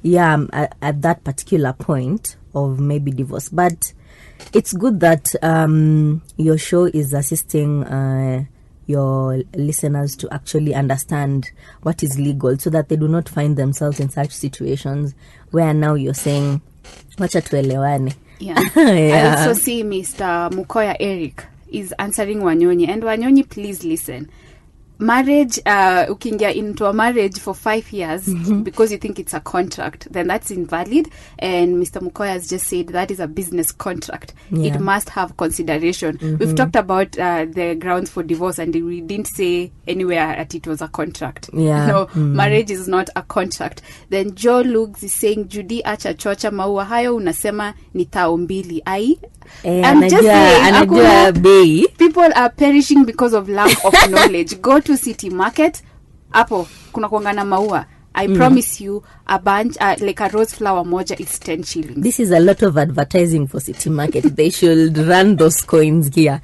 that particular point of maybe divorce, but it's good that your show is assisting your listeners to actually understand what is legal, so that they do not find themselves in such situations where now you're saying wacha tuelewane. I also see Mr. Mukoya Eric is answering Wanyonyi, and Wanyonyi, please listen. Marriage, ukiingia into a marriage for 5 years because you think it's a contract, then that's invalid. And Mr. Mukoya has just said that is a business contract. It must have consideration. We've talked about the grounds for divorce, and we didn't say anywhere that it was a contract. No, marriage is not a contract. Then Joe Lugs is saying, Judy acha chocha maua hayo unasema ni tao mbili. I'm just saying, people are perishing because of lack of knowledge. Go to City Market, hapo kuna kuangana maua. I promise you a bunch, like a rose flower moja is 10 shillings. This is a lot of advertising for City Market. They should run those coins here.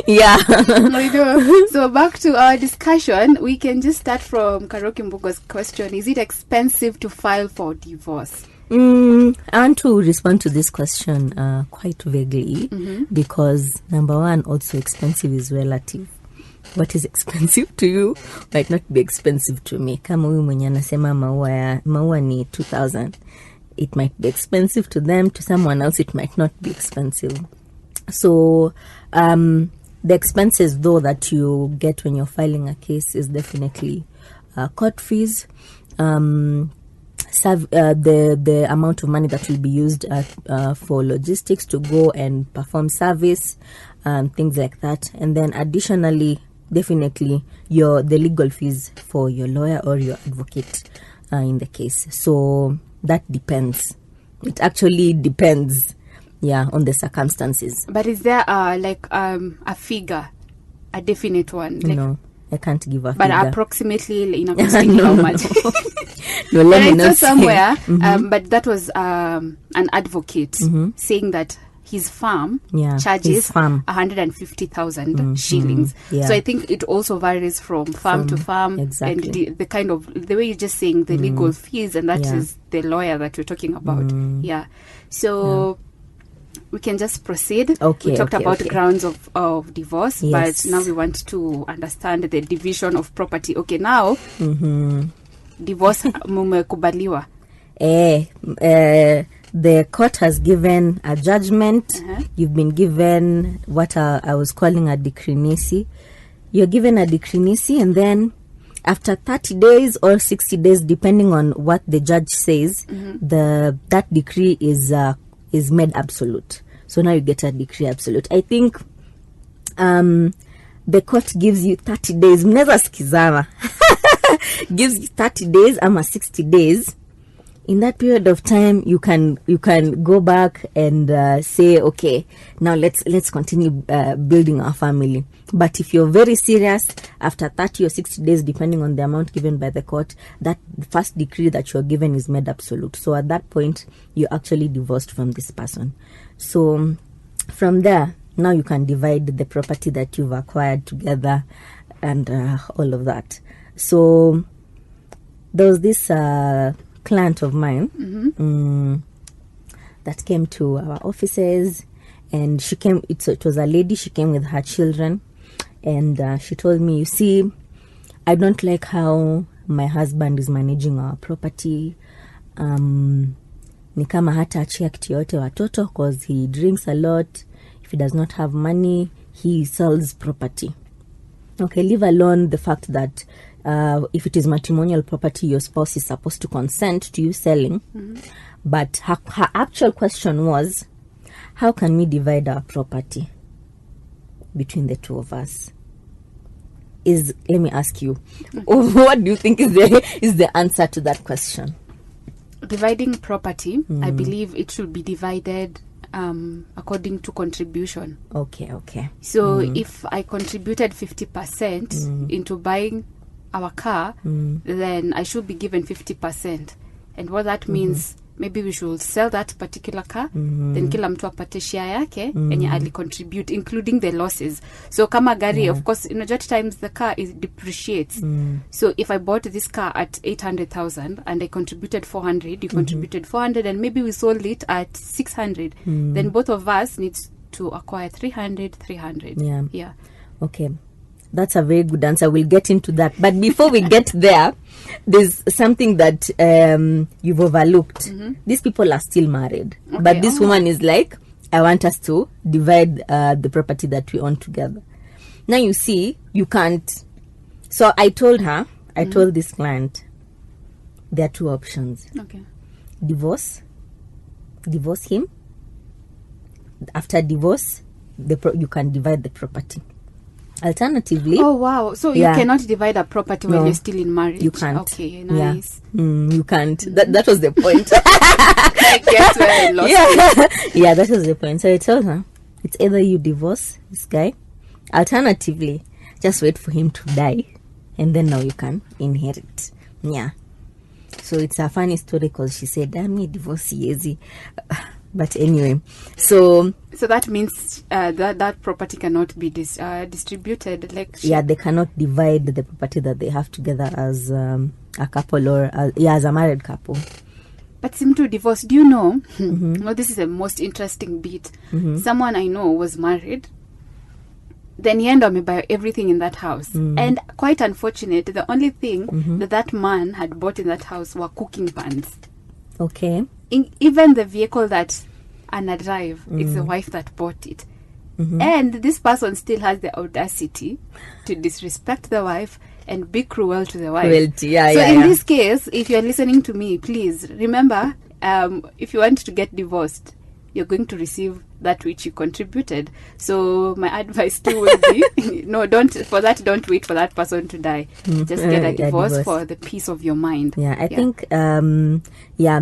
Yeah. I know. So back to our discussion, we can just start from Karaoke Mbugo's question. Is it expensive to file for divorce? I want to respond to this question quite vaguely because number one, also expensive is relative. What is expensive to you might not be expensive to me. Kama huyu mwenye anasema maua ni 2,000. It might be expensive to them. To someone else, it might not be expensive. So the expenses, though, that you get when you're filing a case is definitely court fees, the amount of money that will be used for logistics to go and perform service, things like that. And then additionally, definitely the legal fees for your lawyer or your advocate in the case. So that depends. It actually depends, on the circumstances. But is there a figure, a definite one? Like, no, I can't give a but figure. Approximately, approximately how much? No, let me I not saw somewhere, say. but that was an advocate saying that his farm charges 150,000 shillings. Yeah. So I think it also varies from farm to farm, exactly. and the kind of the way you're just saying the legal fees, and that is the lawyer that we're talking about. So we can just proceed. Okay, we talked about okay. grounds of divorce, Yes. but now we want to understand the division of property. Okay, now divorce mumekubaliwa. The court has given a judgment. You've been given what I was calling a decree nisi. You're given a decree nisi, and then after 30 days or 60 days, depending on what the judge says, that decree is made absolute. So now you get a decree absolute. I think the court gives you 30 days. Mneza sikizana. Gives you 30 days ama 60 days. In that period of time, you can go back and say, okay, now let's continue building our family. But if you're very serious, after 30 or 60 days, depending on the amount given by the court, that first decree that you're given is made absolute. So at that point, you're actually divorced from this person. So from there, now you can divide the property that you've acquired together and all of that. So there was this client of mine that came to our offices, and she came. It was a lady. She came with her children, and she told me, "You see, I don't like how my husband is managing our property. Ni kama hata achia kitu yote watoto, because he drinks a lot. If he does not have money, he sells property. Okay, leave alone the fact that if it is matrimonial property, your spouse is supposed to consent to you selling. But her actual question was, how can we divide our property between the two of us? Let me ask you, what do you think is the answer to that question? Dividing property, I believe it should be divided according to contribution. Okay. So if I contributed 50% into buying our car, then I should be given 50%. And what that means, maybe we should sell that particular car, then kila mtu apate share yake, enye ali contribute, including the losses. So kama gari, of course, at times the car depreciates. So if I bought this car at 800,000 and I contributed 400, you contributed 400, and maybe we sold it at 600, then both of us need to acquire 300. Yeah. Okay. That's a very good answer. We'll get into that. But before we get there, there's something that you've overlooked. These people are still married. Okay. But this woman is like, I want us to divide the property that we own together. Now you see, you can't. So I told this client, there are two options. Okay. Divorce him. After divorce, you can divide the property. Alternatively, oh wow, so you cannot divide a property when you're still in marriage. You can't. Okay, nice. You can't. That was the point. I guess where I lost it. Yeah, that was the point. So I told her, it's either you divorce this guy, alternatively, just wait for him to die, and then now you can inherit. Yeah. So it's a funny story because she said, I'm a divorce easy. But anyway, so that means that property cannot be distributed. Like they cannot divide the property that they have together as a couple or as a married couple. But seem to divorce. Do you know? Well, this is the most interesting bit. Someone I know was married. Then he ended up buying everything in that house. And quite unfortunate, the only thing that man had bought in that house were cooking pans. Okay. Even the vehicle that Anna drive, it's the wife that bought it. And this person still has the audacity to disrespect the wife and be cruel to the wife. Cruelty, in this case, if you're listening to me, please remember, if you want to get divorced, you're going to receive that which you contributed. So my advice too would be, don't wait for that person to die. Just get a divorce for the peace of your mind. Yeah, I think,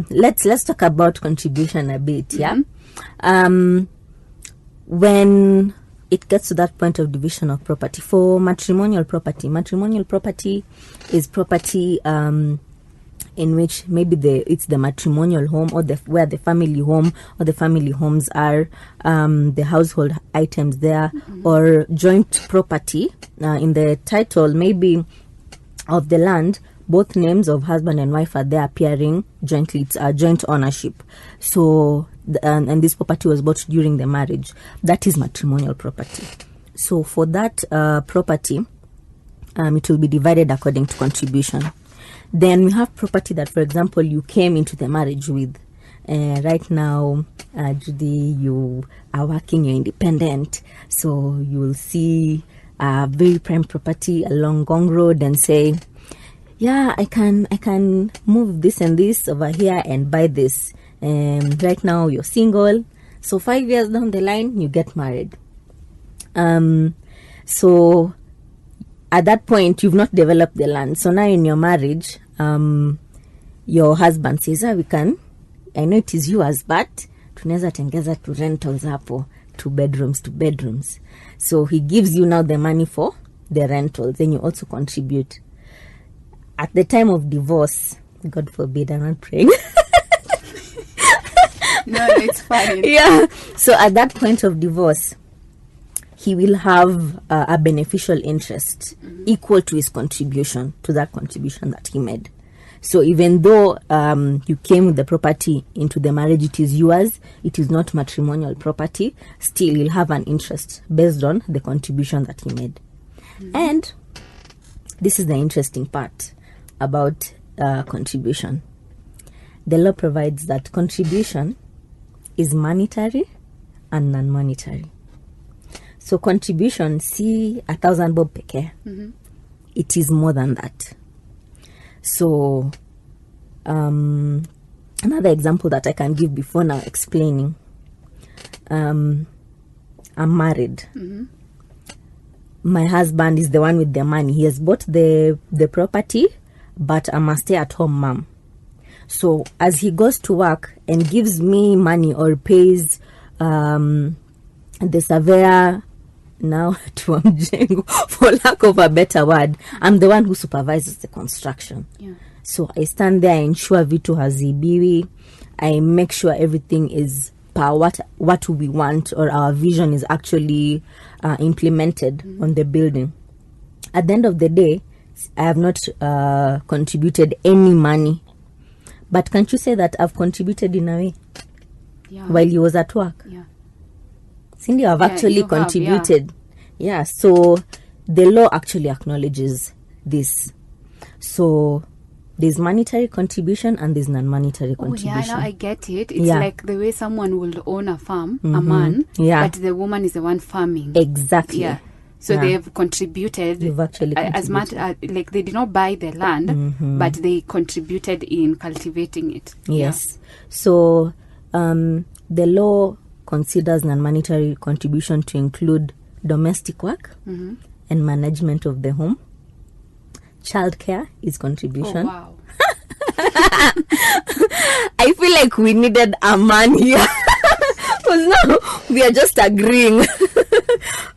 let's talk about contribution a bit, when it gets to that point of division of property, for matrimonial property is property in which maybe it's the matrimonial home or where the family home or the family homes are, the household items there, or joint property in the title maybe of the land. Both names of husband and wife are there appearing jointly. It's a joint ownership. So, and this property was bought during the marriage. That is matrimonial property. So for that property, it will be divided according to contribution. Then we have property that, for example, you came into the marriage with. Right now, Judy, you are working, you're independent. So you will see a very prime property along Gong Road and say, yeah, I can move this and this over here and buy this. Right now you're single, so 5 years down the line you get married. So at that point you've not developed the land. So now in your marriage, your husband says, I know it is yours, but tunaweza tengeza to rentals hapo, 2 bedrooms. So he gives you now the money for the rentals, then you also contribute. At the time of divorce, God forbid, I'm not praying. No, it's fine. Yeah. So at that point of divorce, he will have a beneficial interest equal to his contribution, to that contribution that he made. So even though you came with the property into the marriage, it is yours, it is not matrimonial property, still he'll have an interest based on the contribution that he made. And this is the interesting part about contribution. The law provides that contribution is monetary and non-monetary. So contribution, see 1,000 bob peke. It is more than that. So another example that I can give before now explaining. I'm married. My husband is the one with the money. He has bought the property, but I'm a stay-at-home mom. So as he goes to work and gives me money or pays the surveyor now to Mjengo, for lack of a better word, I'm the one who supervises the construction. Yeah. So I stand there, I ensure vitu hazibiwi, I make sure everything is per what we want or our vision is actually implemented on the building. At the end of the day, I have not contributed any money. But can't you say that I've contributed in a way? Yeah. While he was at work? Yeah. Cindy, I've actually contributed. Yeah, so the law actually acknowledges this. So there's monetary contribution and there's non-monetary contribution. Oh, yeah, now I get it. It's like the way someone will own a farm, a man, but the woman is the one farming. Exactly. Yeah. So they've contributed. You've actually contributed. As much like they did not buy the land, but they contributed in cultivating it. Yes. Yeah. So the law considers non-monetary contribution to include domestic work and management of the home. Childcare is contribution. Oh, wow. I feel like we needed a man here. Because now we are just agreeing.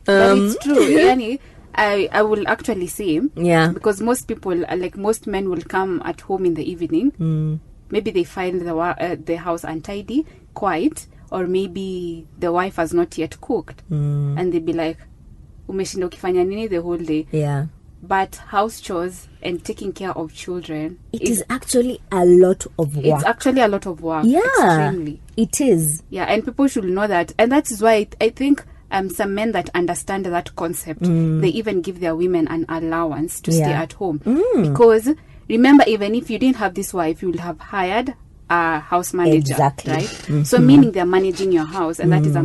But it's true. Yani, I will actually say, Yeah. because most people, like most men, will come at home in the evening. Maybe they find the house untidy, quiet, or maybe the wife has not yet cooked, and they'd be like, umeshinda ukifanya nini the whole day. Yeah. But house chores and taking care of children, It is actually a lot of work. It's actually a lot of work. Yeah, extremely. it is. Yeah, and people should know that, and that is why I think some men that understand that concept, they even give their women an allowance to stay at home, because remember, even if you didn't have this wife, you would have hired a house manager, Exactly. right? So meaning they're managing your house, and that is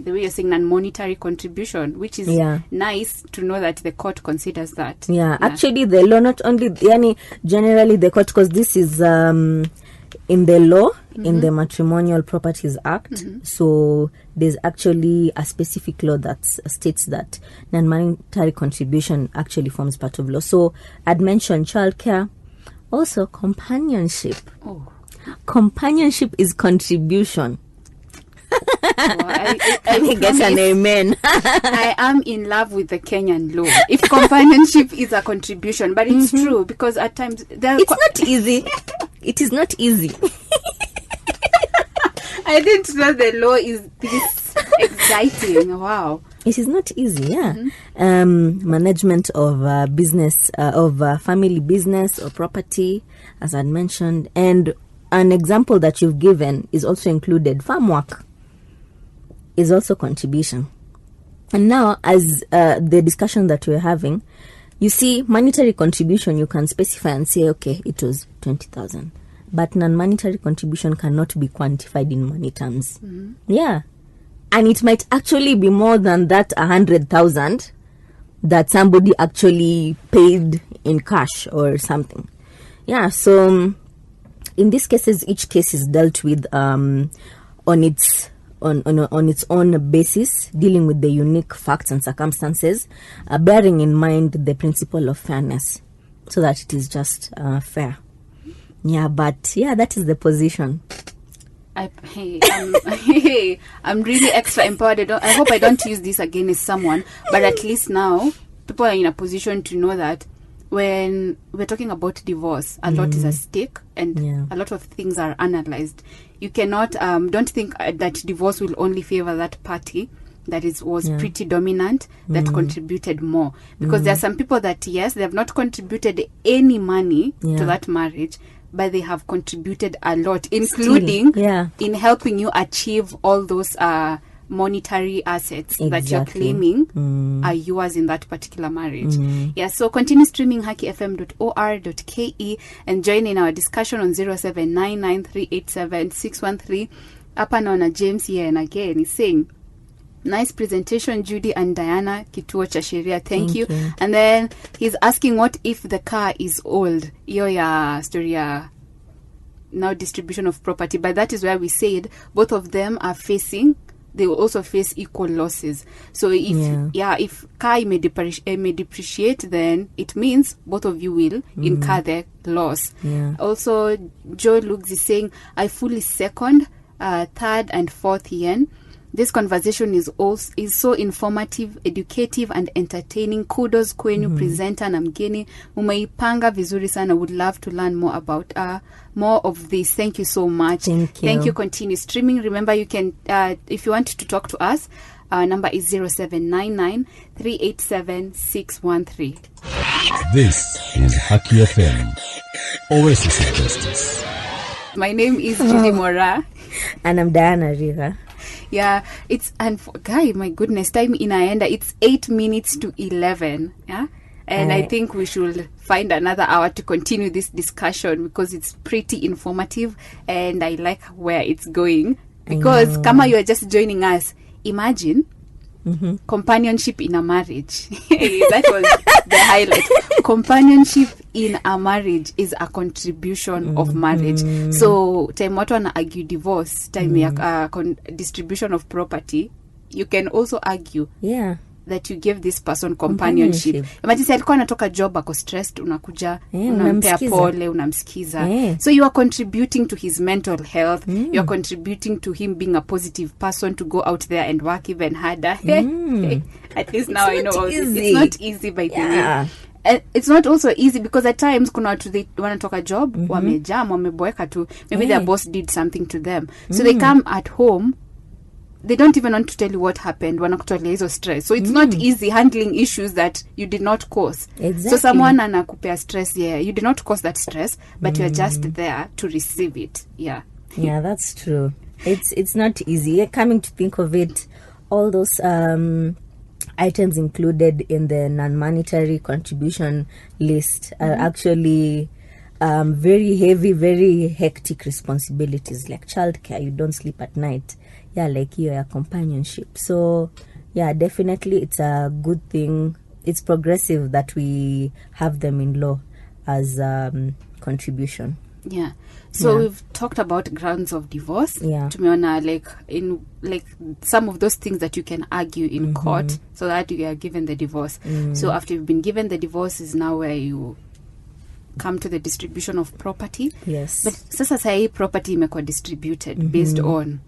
the way you're saying, non-monetary contribution, which is nice to know that the court considers that. Yeah, actually the law, not only generally the court, because this is in the law, in the Matrimonial Properties Act. So there's actually a specific law that states that non-monetary contribution actually forms part of law. So I'd mentioned childcare, also companionship. Companionship is contribution. I guess an amen. I am in love with the Kenyan law. If companionship is a contribution, but it's true, because at times it's not easy. It is not easy. I didn't know the law is this exciting. Wow. It is not easy, yeah. Management of business, of family business or property, as I mentioned. And an example that you've given is also included. Farm work is also contribution. And now, as the discussion that we're having, you see, monetary contribution, you can specify and say, okay, it was 20,000. But non-monetary contribution cannot be quantified in money terms. Yeah. And it might actually be more than that 100,000 that somebody actually paid in cash or something. Yeah, so in these cases, each case is dealt with on its own basis, dealing with the unique facts and circumstances, bearing in mind the principle of fairness, so that it is just fair. Yeah, but yeah, that is the position. I'm really extra empowered. I hope I don't use this against someone, but at least now people are in a position to know that when we're talking about divorce, a lot is at stake, and a lot of things are analyzed. You cannot don't think that divorce will only favor that party that was pretty dominant, that contributed more, because there are some people that, yes, they have not contributed any money to that marriage, but they have contributed a lot, including in helping you achieve all those monetary assets that you're claiming are yours in that particular marriage. Yeah, so continue streaming hackifm.or.ke and join in our discussion on 0799387613. Hapa naona James here and again is saying, nice presentation, Judy and Diana, Kituo cha Sheria. Thank you. And then he's asking, what if the car is old? Iyo ya story ya now distribution of property. But that is where we said both of them are facing, they will also face equal losses. So if car may depreciate, then it means both of you will incur the loss. Also, Joe Luggs is saying, I fully second third and fourth yen. This conversation is so informative, educative, and entertaining. Kudos kwenu presenter na mgeni. Umeipanga vizuri sana. Would love to learn more about more of this. Thank you so much. Thank you. Continue streaming. Remember, you can if you want to talk to us, our number is 0799387613. This is Haki FM, Oasis of Justice. My name is Judy Mora. And I'm Diana Riga. Yeah, it's, and guy, my goodness, time inaenda. It's 8 minutes to 11. Yeah, and I think we should find another hour to continue this discussion, because it's pretty informative and I like where it's going. Because kama you are just joining us, imagine companionship in a marriage. That was the highlight. Companionship in a marriage is a contribution of marriage. So time watu wana argue divorce, time ya distribution of property, you can also argue that you give this person companionship. Imagine say alikuwa anatoka job ako stressed, unakuja unampea pole, unamsikiza. So you are contributing to his mental health. You are contributing to him being a positive person to go out there and work even harder. At least now I know it's not easy by the way. It's not also easy because at times kuna watu they wanatoka job wamejam wameboeka tu, maybe their boss did something to them, so they come at home, they don't even want to tell you what happened, wanakutolea hizo stress. So it's not easy handling issues that you did not cause. So someone anakupea stress, you did not cause that stress, but you're just there to receive it. Yeah, that's true. It's not easy. Coming to think of it, all those items included in the non-monetary contribution list are actually very heavy, very hectic responsibilities, like childcare. You don't sleep at night. Like your companionship. So definitely it's a good thing. It's progressive that we have them in law as contribution. So we've talked about grounds of divorce. Tumeona like some of those things that you can argue in court so that you are given the divorce. So after you've been given the divorce is now where you come to the distribution of property. But sasa sahi property imekuwa distributed based on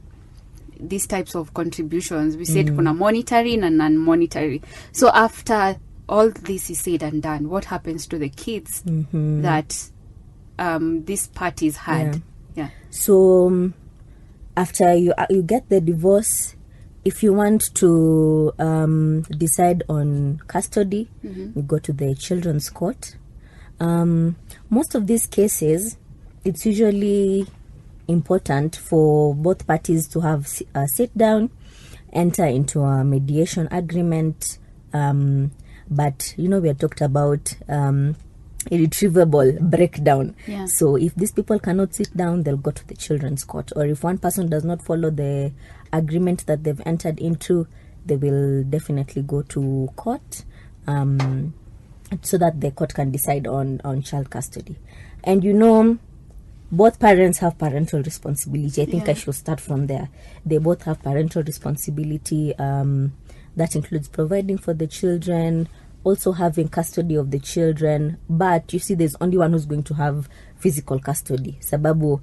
these types of contributions. We said kuna monetary and non-monetary. So after all this is said and done, what happens to the kids that these parties had? So after you get the divorce, if you want to decide on custody, you go to the children's court. Most of these cases, it's usually important for both parties to have a sit down, enter into a mediation agreement. But we are talked about irretrievable breakdown. So if these people cannot sit down, they'll go to the children's court. Or if one person does not follow the agreement that they've entered into, they will definitely go to court, so that the court can decide on child custody. And both parents have parental responsibility. I think I should start from there. They both have parental responsibility. That includes providing for the children, also having custody of the children. But you see, there's only one who's going to have physical custody. Sababu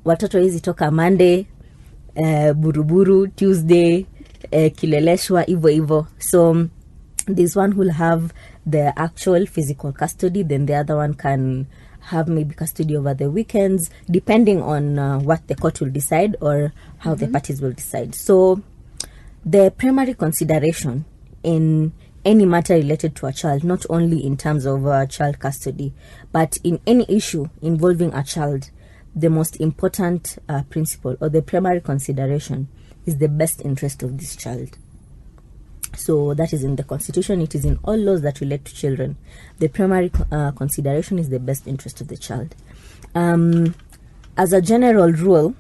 watoto hizi toka Monday, buruburu, Tuesday, kileleshwa, ivo. So there's one who'll have the actual physical custody, then the other one can have maybe custody over the weekends, depending on what the court will decide or how the parties will decide. So the primary consideration in any matter related to a child, not only in terms of child custody, but in any issue involving a child, the most important principle or the primary consideration is the best interest of this child. So that is in the Constitution. It is in all laws that relate to children. The primary consideration is the best interest of the child. As a general rule,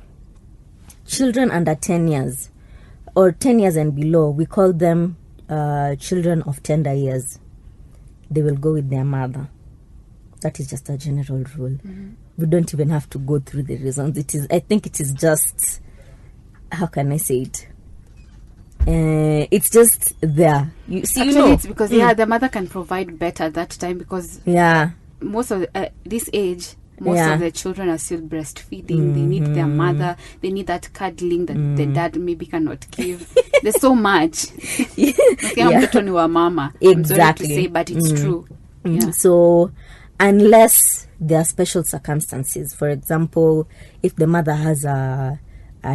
children under 10 years or 10 years and below, we call them children of tender years. They will go with their mother. That is just a general rule. We don't even have to go through the reasons. I think it is just, how can I say it? It's just there. You see, actually, it's because the mother can provide better that time, because most of this age, most of the children are still breastfeeding. They need their mother. They need that cuddling that the dad maybe cannot give. There's so much. Mtoto ni wa mama. I'm sorry to say, but it's true. So unless there are special circumstances, for example, if the mother has a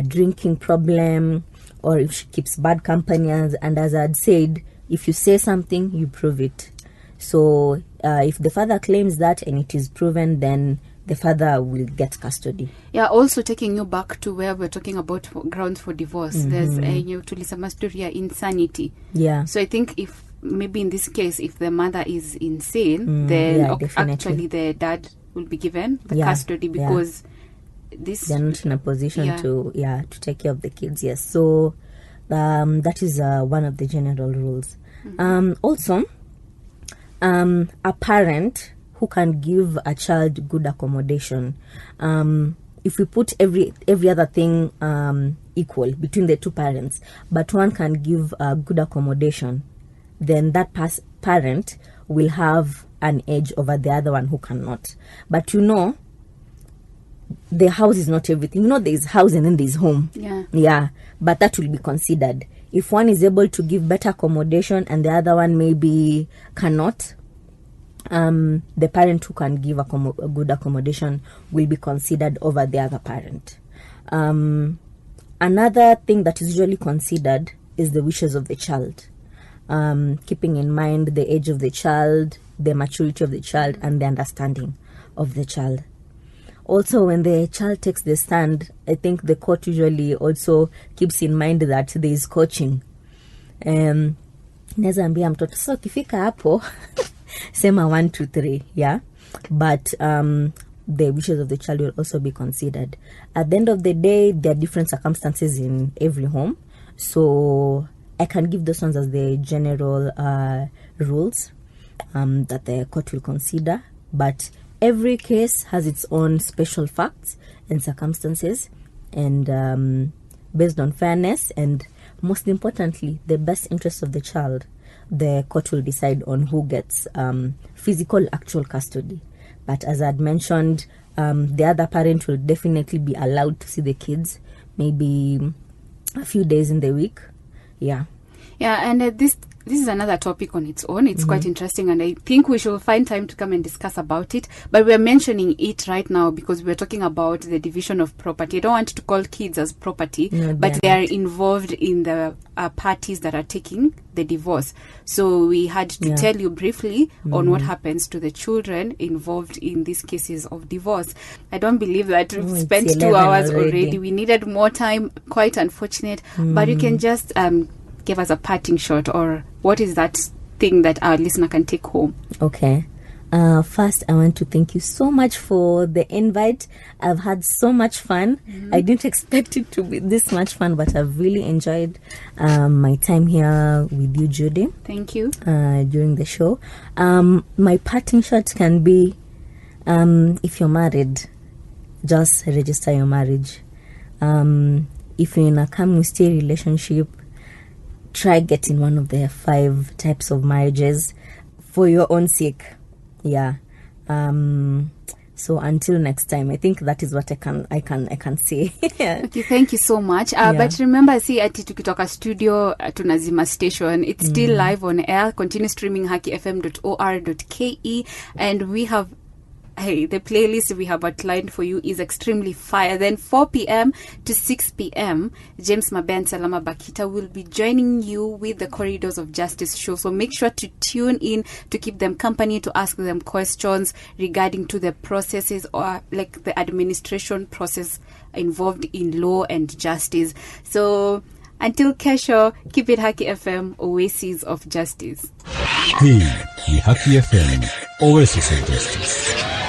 drinking problem, or if she keeps bad company, and as I'd said, if you say something, you prove it. So if the father claims that and it is proven, then the father will get custody. Also taking you back to where we're talking about grounds for divorce, there's tulisema story ya insanity. So I think if maybe in this case, if the mother is insane, then actually the dad will be given the custody, because they're not in a position to take care of the kids. So that is one of the general rules. Also, a parent who can give a child good accommodation, if we put every other thing equal between the two parents, but one can give good accommodation, then that parent will have an edge over the other one who cannot. But the house is not everything. There's house and then there's home. Yeah, but that will be considered. If one is able to give better accommodation and the other one maybe cannot, the parent who can give a good accommodation will be considered over the other parent. Another thing that is usually considered is the wishes of the child, keeping in mind the age of the child, the maturity of the child, and the understanding of the child. Also, when the child takes the stand, I think the court usually also keeps in mind that there is coaching. Naweza ambia mtoto, so kifika hapo sema 1 2 3, yeah, but the wishes of the child will also be considered. At the end of the day, there are different circumstances in every home, so I can give those ones as the general rules that the court will consider, but every case has its own special facts and circumstances, and based on fairness and, most importantly, the best interest of the child, the court will decide on who gets physical actual custody. But as I had mentioned, the other parent will definitely be allowed to see the kids maybe a few days in the week. Yeah, and this is another topic on its own. It's quite interesting, and I think we should find time to come and discuss about it. But we're mentioning it right now because we're talking about the division of property. I don't want to call kids as property, but they are involved in the parties that are taking the divorce. So we had to tell you briefly on what happens to the children involved in these cases of divorce. I don't believe that we've spent 2 hours already. We needed more time. Quite unfortunate. But you can just give us a parting shot, or what is that thing that our listener can take home? Okay. First, I want to thank you so much for the invite. I've had so much fun. I didn't expect it to be this much fun, but I've really enjoyed my time here with you, Judy. Thank you. During the show. My parting shot can be, if you're married, just register your marriage. If you're in a come-and-stay relationship, try getting one of the 5 types of marriages for your own sake. Yeah. So until next time, I think that is what I can say. Okay, thank you so much. But remember, ati tukitoka studio tunazima station. It's still live on air. Continue streaming hakifm.or.ke, and we have the playlist we have outlined for you is extremely fire. Then 4 p.m. to 6 p.m. James Maben Salama Bakita will be joining you with the Corridors of Justice show. So make sure to tune in to keep them company, to ask them questions regarding to the processes or like the administration process involved in law and justice. So until kesho, keep it Haki FM, Oasis of Justice. Hii ni Haki FM, Oasis of Justice.